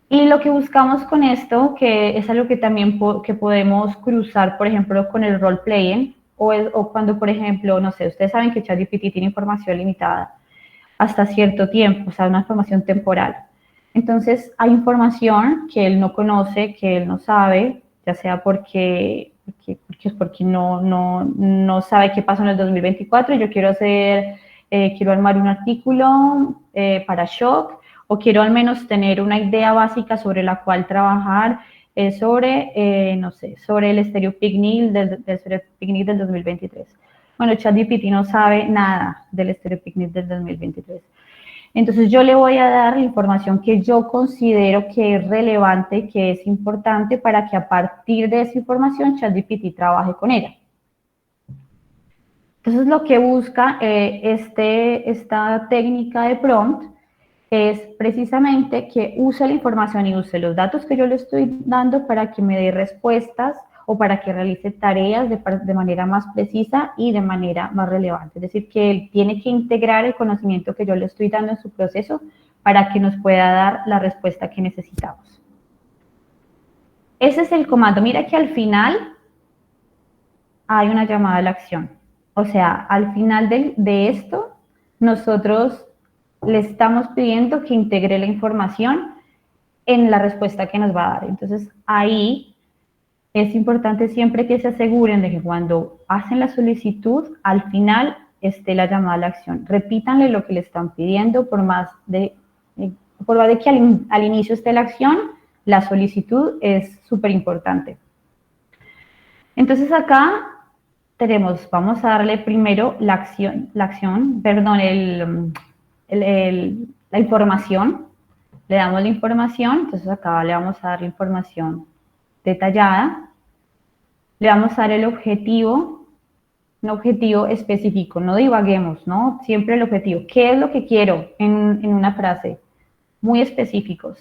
Y lo que buscamos con esto, que es algo que también que podemos cruzar, por ejemplo, con el role playing, o cuando, por ejemplo, no sé, ustedes saben que ChatGPT tiene información limitada hasta cierto tiempo, o sea, una información temporal. Entonces, hay información que él no conoce, que él no sabe, ya sea porque no sabe qué pasó en el 2024 y yo quiero armar un artículo para Shock, o quiero al menos tener una idea básica sobre la cual trabajar no sé, sobre el Stereo Picnic del 2023. Bueno, ChatGPT no sabe nada del Stereo Picnic del 2023. Entonces yo le voy a dar la información que yo considero que es relevante, que es importante para que a partir de esa información ChatGPT trabaje con ella. Entonces lo que busca esta técnica de prompt es precisamente que use la información y use los datos que yo le estoy dando para que me dé respuestas o para que realice tareas de manera más precisa y de manera más relevante. Es decir, que él tiene que integrar el conocimiento que yo le estoy dando en su proceso para que nos pueda dar la respuesta que necesitamos. Ese es el comando. Mira que al final hay una llamada a la acción. O sea, al final de esto nosotros le estamos pidiendo que integre la información en la respuesta que nos va a dar. Entonces, ahí es importante siempre que se aseguren de que cuando hacen la solicitud, al final esté la llamada a la acción. Repítanle lo que le están pidiendo, por más de que al inicio esté la acción, la solicitud es súper importante. Entonces acá vamos a darle primero la información. Le damos la información, entonces acá le vamos a dar la información detallada. Le vamos a dar el objetivo, un objetivo específico, no divaguemos, ¿no? Siempre el objetivo. ¿Qué es lo que quiero en una frase? Muy específicos.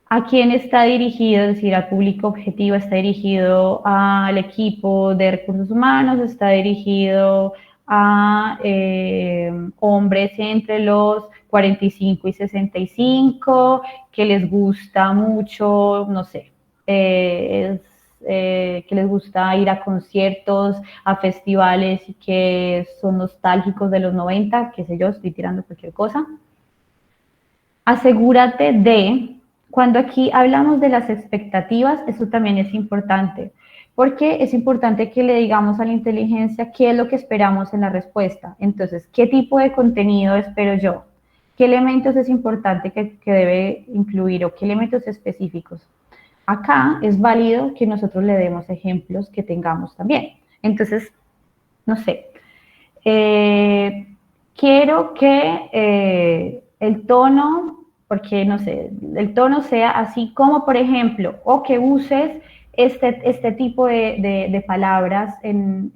¿A quién está dirigido? Es decir, al público objetivo, está dirigido al equipo de recursos humanos, está dirigido a hombres entre los 45 y 65, que les gusta mucho, no sé, que les gusta ir a conciertos, a festivales y que son nostálgicos de los 90, qué sé yo, estoy tirando cualquier cosa. Asegúrate de, cuando aquí hablamos de las expectativas, eso también es importante, porque es importante que le digamos a la inteligencia qué es lo que esperamos en la respuesta. Entonces, ¿qué tipo de contenido espero yo? ¿Qué elementos es importante que debe incluir o qué elementos específicos? Acá es válido que nosotros le demos ejemplos que tengamos también. Entonces, no sé, quiero que el tono, porque no sé, el tono sea así como, por ejemplo, o que uses este tipo de palabras en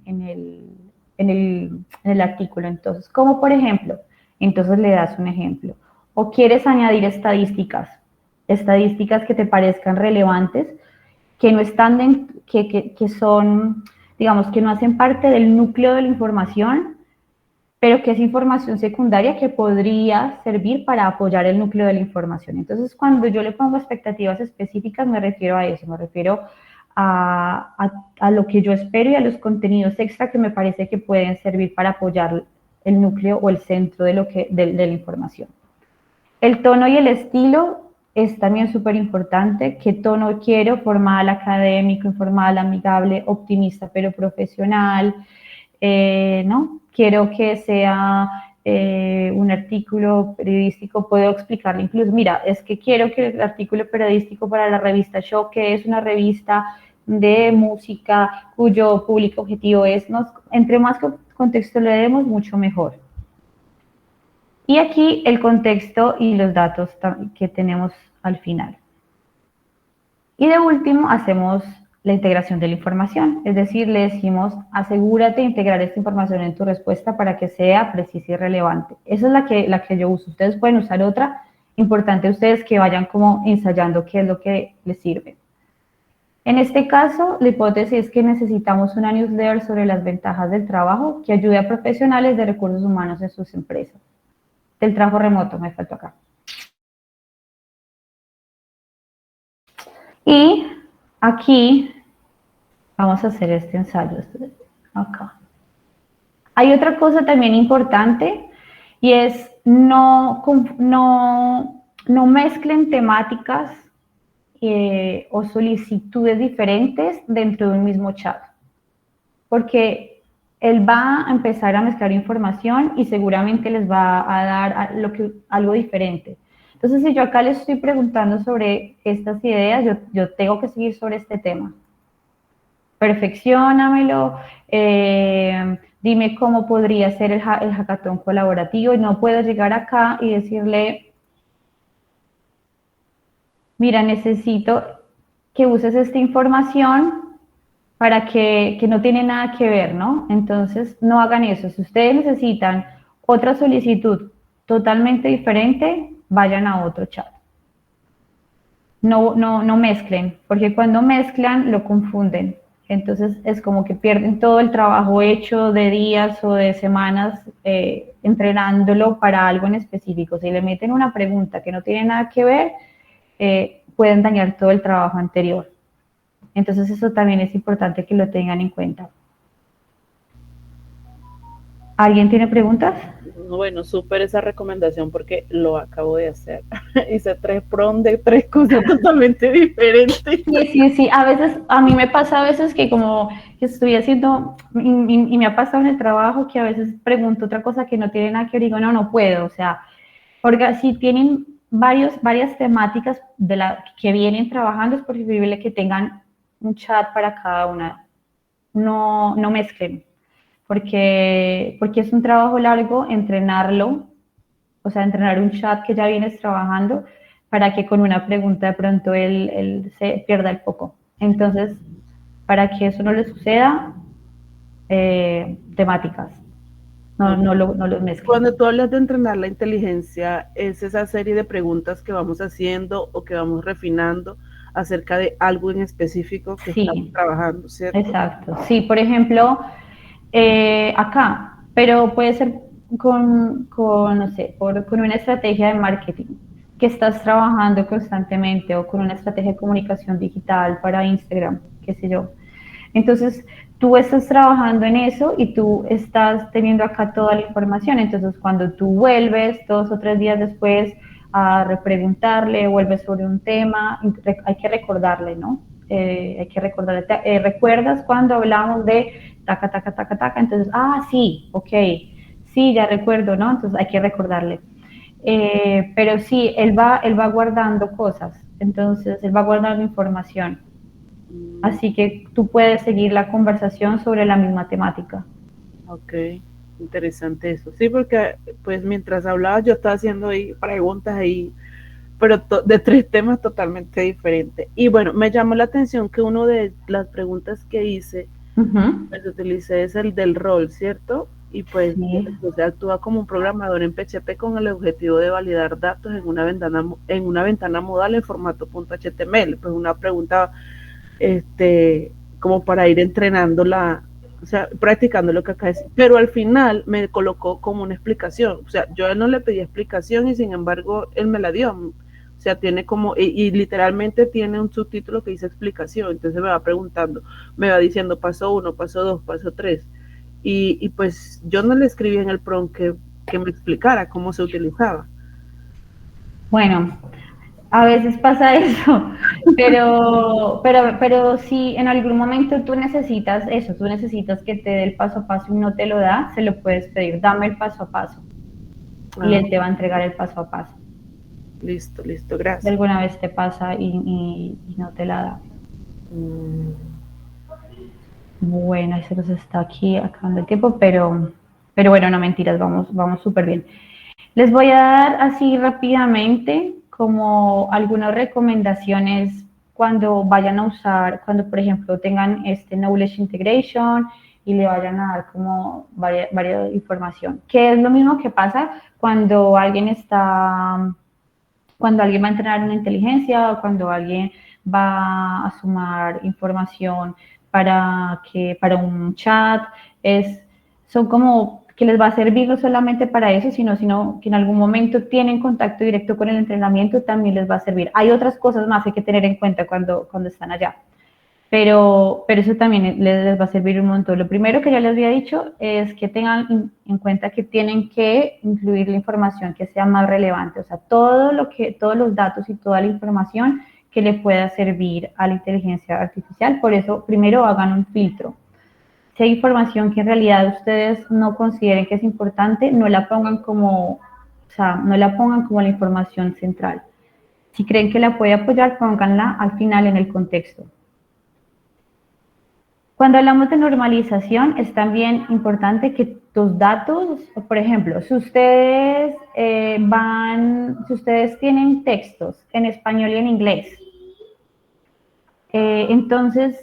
el artículo. Entonces, como por ejemplo, entonces le das un ejemplo. O quieres añadir estadísticas que te parezcan relevantes, que no están, que son, digamos, que no hacen parte del núcleo de la información, pero que es información secundaria que podría servir para apoyar el núcleo de la información. Entonces, cuando yo le pongo expectativas específicas, me refiero a eso, me refiero a lo que yo espero y a los contenidos extra que me parece que pueden servir para apoyar el núcleo o el centro de la información. El tono y el estilo es también súper importante. ¿Qué tono quiero? Formal, académico, informal, amigable, optimista, pero profesional, ¿no? Quiero que sea un artículo periodístico, puedo explicarle incluso, mira, es que quiero que el artículo periodístico para la revista Show, que es una revista de música cuyo público objetivo es, entre más contexto le demos, mucho mejor. Y aquí el contexto y los datos que tenemos al final. Y de último hacemos la integración de la información, es decir, le decimos asegúrate de integrar esta información en tu respuesta para que sea precisa y relevante. Esa es la que yo uso. Ustedes pueden usar otra. Importante ustedes que vayan como ensayando qué es lo que les sirve. En este caso, la hipótesis es que necesitamos una newsletter sobre las ventajas del trabajo que ayude a profesionales de recursos humanos en sus empresas. Del trabajo remoto, me faltó acá. Y aquí vamos a hacer este ensayo. Acá. Hay otra cosa también importante y es no mezclen temáticas o solicitudes diferentes dentro de un mismo chat. Porque él va a empezar a mezclar información y seguramente les va a dar algo diferente. Entonces, si yo acá les estoy preguntando sobre estas ideas, yo tengo que seguir sobre este tema. Perfecciónamelo, dime cómo podría ser el hackathon colaborativo, y no puedo llegar acá y decirle, mira, necesito que uses esta información para que no tiene nada que ver, ¿no? Entonces, no hagan eso. Si ustedes necesitan otra solicitud totalmente diferente, vayan a otro chat. No mezclen, porque cuando mezclan, lo confunden. Entonces, es como que pierden todo el trabajo hecho de días o de semanas entrenándolo para algo en específico. Si le meten una pregunta que no tiene nada que ver, pueden dañar todo el trabajo anterior. Entonces eso también es importante que lo tengan en cuenta. ¿Alguien tiene preguntas? Bueno, súper esa recomendación porque lo acabo de hacer. Hice 3 prompts de 3 cosas totalmente diferentes. Sí. A veces, a mí me pasa a veces que como que estoy haciendo, y me ha pasado en el trabajo que a veces pregunto otra cosa que no tiene nada que ver y digo, no puedo. O sea, porque si tienen varias temáticas de la que vienen trabajando, es preferible que tengan un chat para cada una. No mezclen, porque es un trabajo largo entrenarlo, o sea, entrenar un chat que ya vienes trabajando para que con una pregunta de pronto él se pierda el foco. Entonces, para que eso no le suceda, temáticas, no los mezclen. Cuando tú hablas de entrenar la inteligencia, es esa serie de preguntas que vamos haciendo o que vamos refinando acerca de algo en específico que estamos trabajando, ¿cierto? Exacto. Sí, por ejemplo, acá, pero puede ser no sé, con una estrategia de marketing que estás trabajando constantemente o con una estrategia de comunicación digital para Instagram, qué sé yo. Entonces, tú estás trabajando en eso y tú estás teniendo acá toda la información. Entonces, cuando tú vuelves 2 o 3 días después a repreguntarle, vuelves sobre un tema, hay que recordarle, ¿no? Hay que recordarle. ¿Recuerdas cuando hablamos de taca, taca, taca, taca? Entonces, sí, ok, sí, ya recuerdo, ¿no? Entonces hay que recordarle. Pero sí, él va guardando cosas, entonces él va guardando información. Así que tú puedes seguir la conversación sobre la misma temática. Ok, interesante eso. Sí, porque pues mientras hablaba yo estaba haciendo ahí preguntas ahí, pero de 3 temas totalmente diferentes. Y bueno, me llamó la atención que una de las preguntas que hice, pues utilicé es el del rol, ¿cierto? Y pues Sí. se actúa como un programador en PHP con el objetivo de validar datos en una ventana modal en formato .html. Pues una pregunta como para ir entrenando o sea, practicando lo que acá es. Pero al final me colocó como una explicación. O sea, yo a él no le pedí explicación y sin embargo él me la dio. O sea, tiene como, y literalmente tiene un subtítulo que dice explicación. Entonces me va preguntando, me va diciendo paso 1, paso 2, paso 3. Y pues yo no le escribí en el prompt que me explicara cómo se utilizaba. Bueno, a veces pasa eso, pero si en algún momento tú necesitas eso, tú necesitas que te dé el paso a paso y no te lo da, se lo puedes pedir, dame el paso a paso y él te va a entregar el paso a paso. Listo, De gracias. alguna vez te pasa y no te la da. Bueno, ahí se nos está aquí acabando el tiempo, pero bueno, no mentiras, vamos súper bien. Les voy a dar así rápidamente como algunas recomendaciones cuando vayan a usar, cuando por ejemplo tengan este Knowledge Integration y le vayan a dar como varias información, que es lo mismo que pasa cuando alguien va a entrenar una inteligencia o cuando alguien va a sumar información para un chat, son como que les va a servir no solamente para eso, sino que en algún momento tienen contacto directo con el entrenamiento, también les va a servir. Hay otras cosas más que hay que tener en cuenta cuando están allá. Pero eso también les va a servir un montón. Lo primero que ya les había dicho es que tengan en cuenta que tienen que incluir la información que sea más relevante, o sea, todos los datos y toda la información que le pueda servir a la inteligencia artificial. Por eso, primero hagan un filtro. Si hay información que en realidad ustedes no consideren que es importante, no la pongan como la información central. Si creen que la puede apoyar, pónganla al final en el contexto. Cuando hablamos de normalización, es también importante que tus datos, por ejemplo, si ustedes tienen textos en español y en inglés, entonces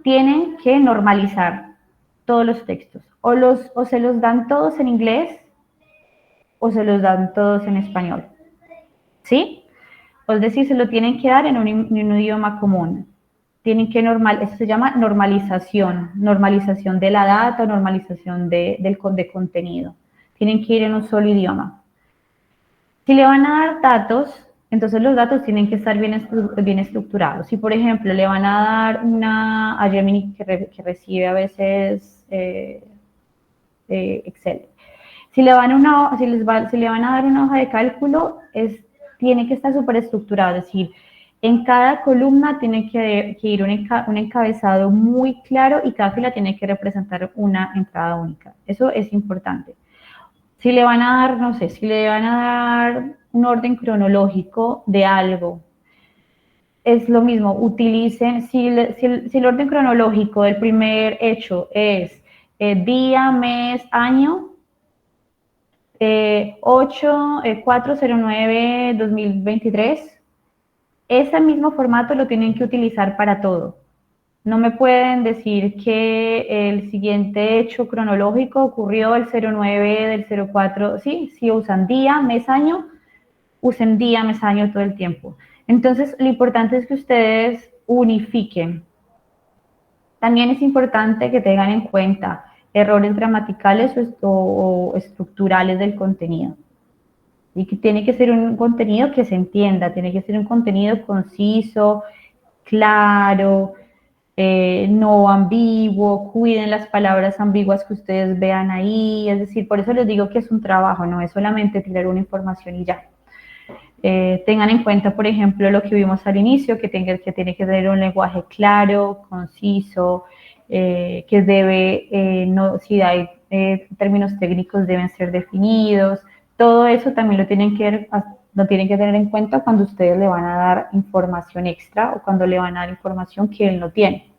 tienen que normalizar todos los textos. O se los dan todos en inglés o se los dan todos en español. ¿Sí? Es decir, se lo tienen que dar en un idioma común. Tienen que eso se llama normalización de la data, normalización de contenido. Tienen que ir en un solo idioma. Si le van a dar datos, entonces los datos tienen que estar bien estructurados. Si, por ejemplo, le van a dar a Gemini que recibe a veces Excel. Si le van a dar una hoja de cálculo, tiene que estar súper estructurado, es decir, en cada columna tiene que ir un encabezado muy claro y cada fila tiene que representar una entrada única. Eso es importante. Si le van a dar, no sé, si le van a dar un orden cronológico de algo, es lo mismo, utilicen, si el orden cronológico del primer hecho es día, mes, año, 409-2023, ese mismo formato lo tienen que utilizar para todo. No me pueden decir que el siguiente hecho cronológico ocurrió el 09 del 04, ¿sí? Si usan día, mes, año, usen día, mes, año todo el tiempo. Entonces, lo importante es que ustedes unifiquen. También es importante que tengan en cuenta errores gramaticales o estructurales del contenido. Y que tiene que ser un contenido que se entienda, tiene que ser un contenido conciso, claro, no ambiguo, cuiden las palabras ambiguas que ustedes vean ahí, es decir, por eso les digo que es un trabajo, no es solamente tirar una información y ya. Tengan en cuenta, por ejemplo, lo que vimos al inicio, que tiene que tener un lenguaje claro, conciso, que debe, si hay términos técnicos deben ser definidos. Todo eso también lo tienen que tener en cuenta cuando ustedes le van a dar información extra o cuando le van a dar información que él no tiene,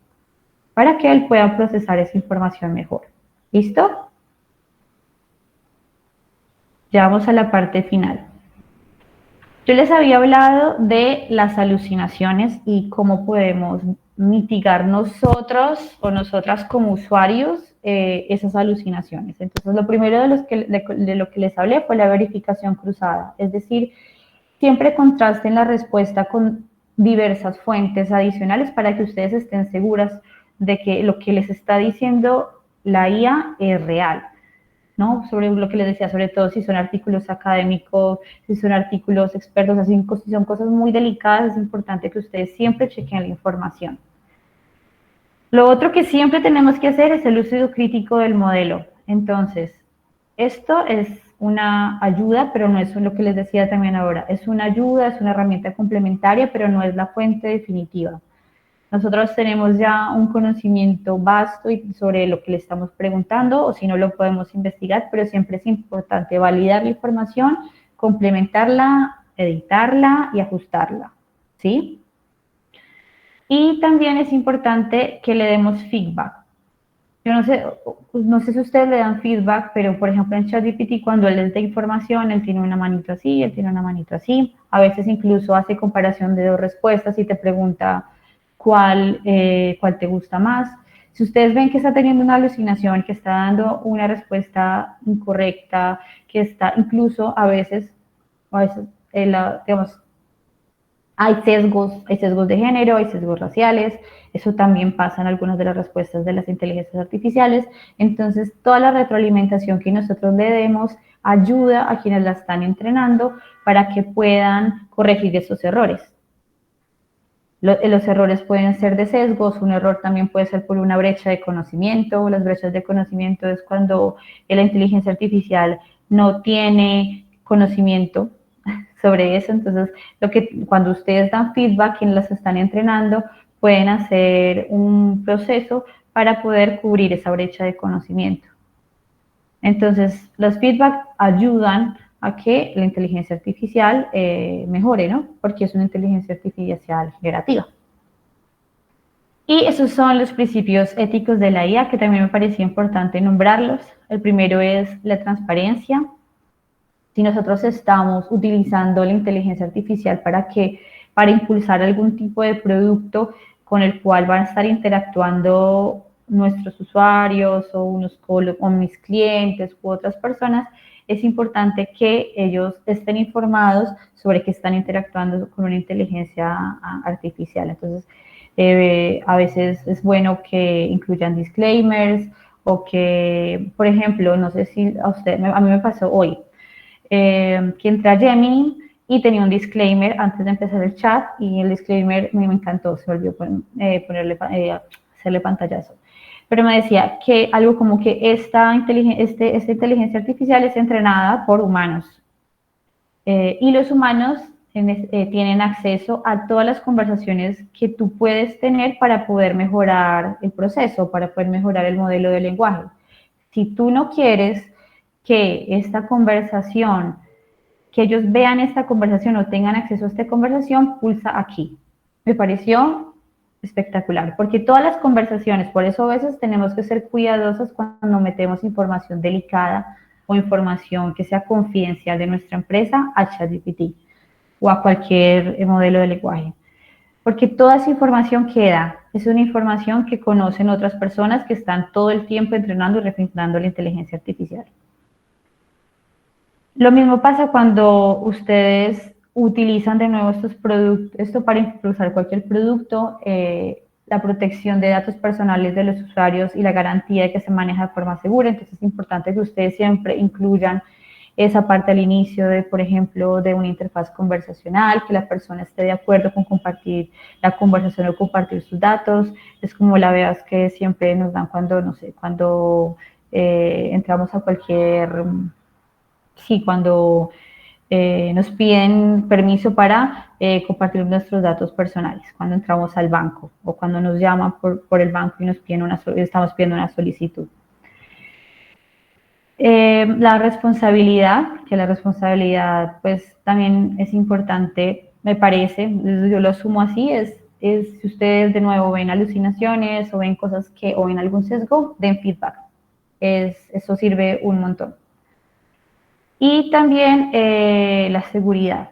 para que él pueda procesar esa información mejor. ¿Listo? Ya vamos a la parte final. Yo les había hablado de las alucinaciones y cómo podemos mitigar nosotros o nosotras como usuarios esas alucinaciones. Entonces, lo primero de lo que les hablé fue la verificación cruzada, es decir, siempre contrasten la respuesta con diversas fuentes adicionales para que ustedes estén seguras de que lo que les está diciendo la IA es real, ¿no? Sobre lo que les decía, sobre todo si son artículos académicos, si son artículos expertos, así, si son cosas muy delicadas, es importante que ustedes siempre chequen la información. Lo otro que siempre tenemos que hacer es el uso crítico del modelo. Entonces, esto es una ayuda, pero no es lo que les decía también ahora. Es una ayuda, es una herramienta complementaria, pero no es la fuente definitiva. Nosotros tenemos ya un conocimiento vasto sobre lo que le estamos preguntando, o si no lo podemos investigar, pero siempre es importante validar la información, complementarla, editarla y ajustarla, ¿sí? Y también es importante que le demos feedback. Yo no sé si ustedes le dan feedback, pero por ejemplo en ChatGPT cuando él les da información, él tiene una manito así, él tiene una manito así. A veces incluso hace comparación de dos respuestas y te pregunta cuál te gusta más. Si ustedes ven que está teniendo una alucinación, que está dando una respuesta incorrecta, que está incluso a veces digamos, hay sesgos de género, hay sesgos raciales, eso también pasa en algunas de las respuestas de las inteligencias artificiales. Entonces, toda la retroalimentación que nosotros le demos ayuda a quienes la están entrenando para que puedan corregir esos errores. Los errores pueden ser de sesgos, un error también puede ser por una brecha de conocimiento. Las brechas de conocimiento es cuando la inteligencia artificial no tiene conocimiento sobre eso. Entonces, cuando ustedes dan feedback, quienes las están entrenando, pueden hacer un proceso para poder cubrir esa brecha de conocimiento. Entonces, los feedback ayudan a que la inteligencia artificial mejore, ¿no? Porque es una inteligencia artificial generativa. Y esos son los principios éticos de la IA, que también me parecía importante nombrarlos. El primero es la transparencia. Si nosotros estamos utilizando la inteligencia artificial para impulsar algún tipo de producto con el cual van a estar interactuando nuestros usuarios o mis clientes u otras personas, es importante que ellos estén informados sobre que están interactuando con una inteligencia artificial. Entonces, a veces es bueno que incluyan disclaimers o que, por ejemplo, no sé si a mí me pasó hoy, que entré a Gemini y tenía un disclaimer antes de empezar el chat y el disclaimer me encantó, se volvió hacerle pantallazo. pero me decía que algo como que esta inteligencia artificial es entrenada por humanos y los humanos tienen acceso a todas las conversaciones que tú puedes tener para poder mejorar el proceso, para poder mejorar el modelo de lenguaje. Si tú no quieres que esta conversación, que ellos vean esta conversación o tengan acceso a esta conversación, pulsa aquí. Me pareció espectacular, porque todas las conversaciones, por eso a veces tenemos que ser cuidadosos cuando metemos información delicada o información que sea confidencial de nuestra empresa a ChatGPT o a cualquier modelo de lenguaje. Porque toda esa información queda, es una información que conocen otras personas que están todo el tiempo entrenando y refinando la inteligencia artificial. Lo mismo pasa cuando ustedes utilizan de nuevo estos productos, esto para impulsar cualquier producto, la protección de datos personales de los usuarios y la garantía de que se maneja de forma segura. Entonces es importante que ustedes siempre incluyan esa parte al inicio de, por ejemplo, de una interfaz conversacional, que la persona esté de acuerdo con compartir la conversación o compartir sus datos. Es como la veas que siempre nos dan cuando, no sé, cuando entramos a cualquier, sí, cuando nos piden permiso para compartir nuestros datos personales, cuando entramos al banco o cuando nos llaman por el banco y nos piden estamos pidiendo una solicitud. La responsabilidad, que la responsabilidad pues también es importante, me parece, yo lo asumo así, es si ustedes de nuevo ven alucinaciones o ven cosas o ven algún sesgo, den feedback. Eso sirve un montón. Y también la seguridad.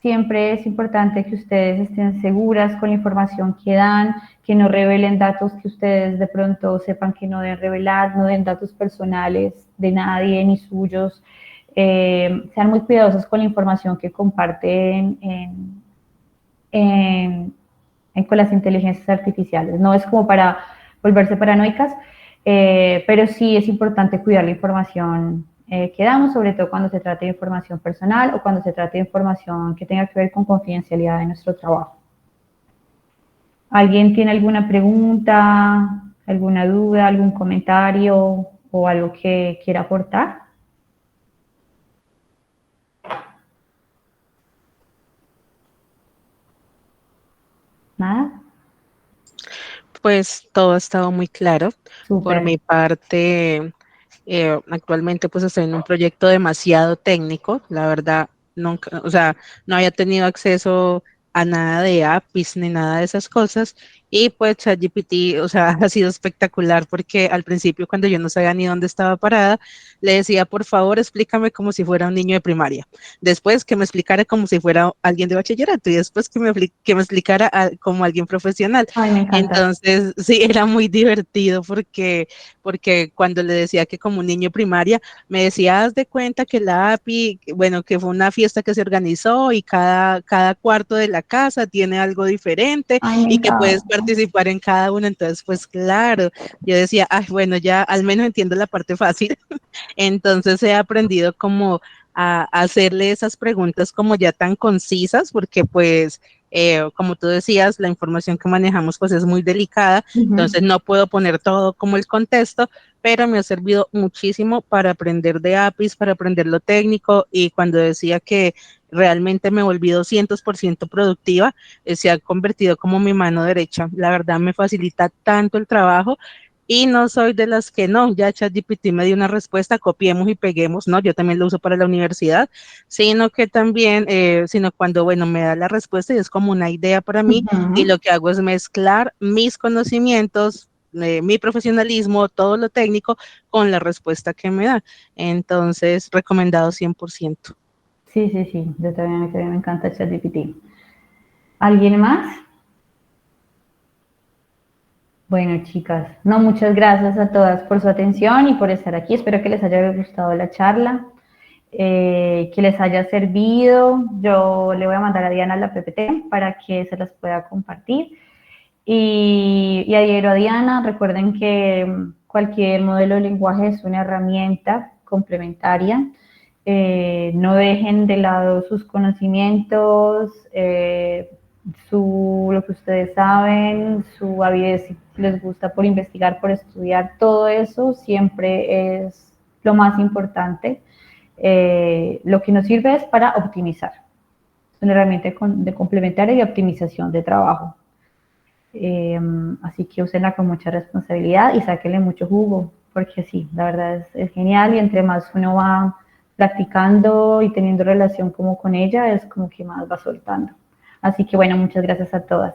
Siempre es importante que ustedes estén seguras con la información que dan, que no revelen datos que ustedes de pronto sepan que no deben revelar, no den datos personales de nadie ni suyos. Sean muy cuidadosos con la información que comparten con las inteligencias artificiales. No es como para volverse paranoicas, pero sí es importante cuidar la información que damos, sobre todo cuando se trata de información personal o cuando se trata de información que tenga que ver con confidencialidad de nuestro trabajo. ¿Alguien tiene alguna pregunta, alguna duda, algún comentario o algo que quiera aportar? ¿Nada? Pues todo ha estado muy claro. Súper. Por mi parte, actualmente pues estoy en un proyecto demasiado técnico, la verdad, nunca, o sea, no había tenido acceso a nada de APIs ni nada de esas cosas y pues ChatGPT, o sea, ha sido espectacular porque al principio cuando yo no sabía ni dónde estaba parada, le decía, por favor, explícame como si fuera un niño de primaria, después que me explicara como si fuera alguien de bachillerato y después que me explicara como alguien profesional. Ay, me encanta. Entonces, sí, era muy divertido porque cuando le decía que como un niño primaria, me decía, haz de cuenta que la API, bueno, que fue una fiesta que se organizó y cada cuarto de la casa tiene algo diferente Ay, me y que puedes encanta. participar en cada uno. Entonces, pues claro, yo decía, ay, bueno, ya al menos entiendo la parte fácil. Entonces he aprendido como a hacerle esas preguntas como ya tan concisas, porque pues como tú decías, la información que manejamos pues es muy delicada, entonces no puedo poner todo como el contexto, pero me ha servido muchísimo para aprender de APIs, para aprender lo técnico y cuando decía que realmente me volví 200% productiva, se ha convertido como mi mano derecha. La verdad me facilita tanto el trabajo y no soy de las que no, ya ChatGPT me dio una respuesta, copiemos y peguemos, no, yo también lo uso para la universidad, sino que también, sino cuando, bueno, me da la respuesta y es como una idea para mí y lo que hago es mezclar mis conocimientos, mi profesionalismo, todo lo técnico con la respuesta que me da. Entonces, recomendado 100%. Sí, sí, sí, yo también me encanta ChatGPT. ¿Alguien más? Bueno, chicas, no, muchas gracias a todas por su atención y por estar aquí. Espero que les haya gustado la charla, que les haya servido. Yo le voy a mandar a Diana la PPT para que se las pueda compartir. Y adhiero a Diana, recuerden que cualquier modelo de lenguaje es una herramienta complementaria. No dejen de lado sus conocimientos, lo que ustedes saben, su avidez, si les gusta por investigar, por estudiar, todo eso siempre es lo más importante. Lo que nos sirve es para optimizar. Es una herramienta de complementaria y optimización de trabajo. Así que úsenla con mucha responsabilidad y sáquenle mucho jugo, porque sí, la verdad es genial y entre más uno va practicando y teniendo relación como con ella, es como que más va soltando. Así que bueno, muchas gracias a todas.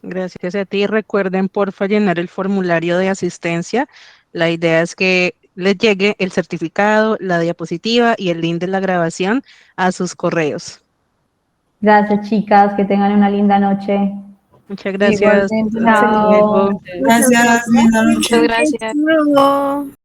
Gracias a ti. Recuerden, porfa, llenar el formulario de asistencia. La idea es que les llegue el certificado, la diapositiva y el link de la grabación a sus correos. Gracias, chicas, que tengan una linda noche. Muchas gracias. Igualmente, Chao. excelente. Gracias, linda noche. Muchas gracias. Luego.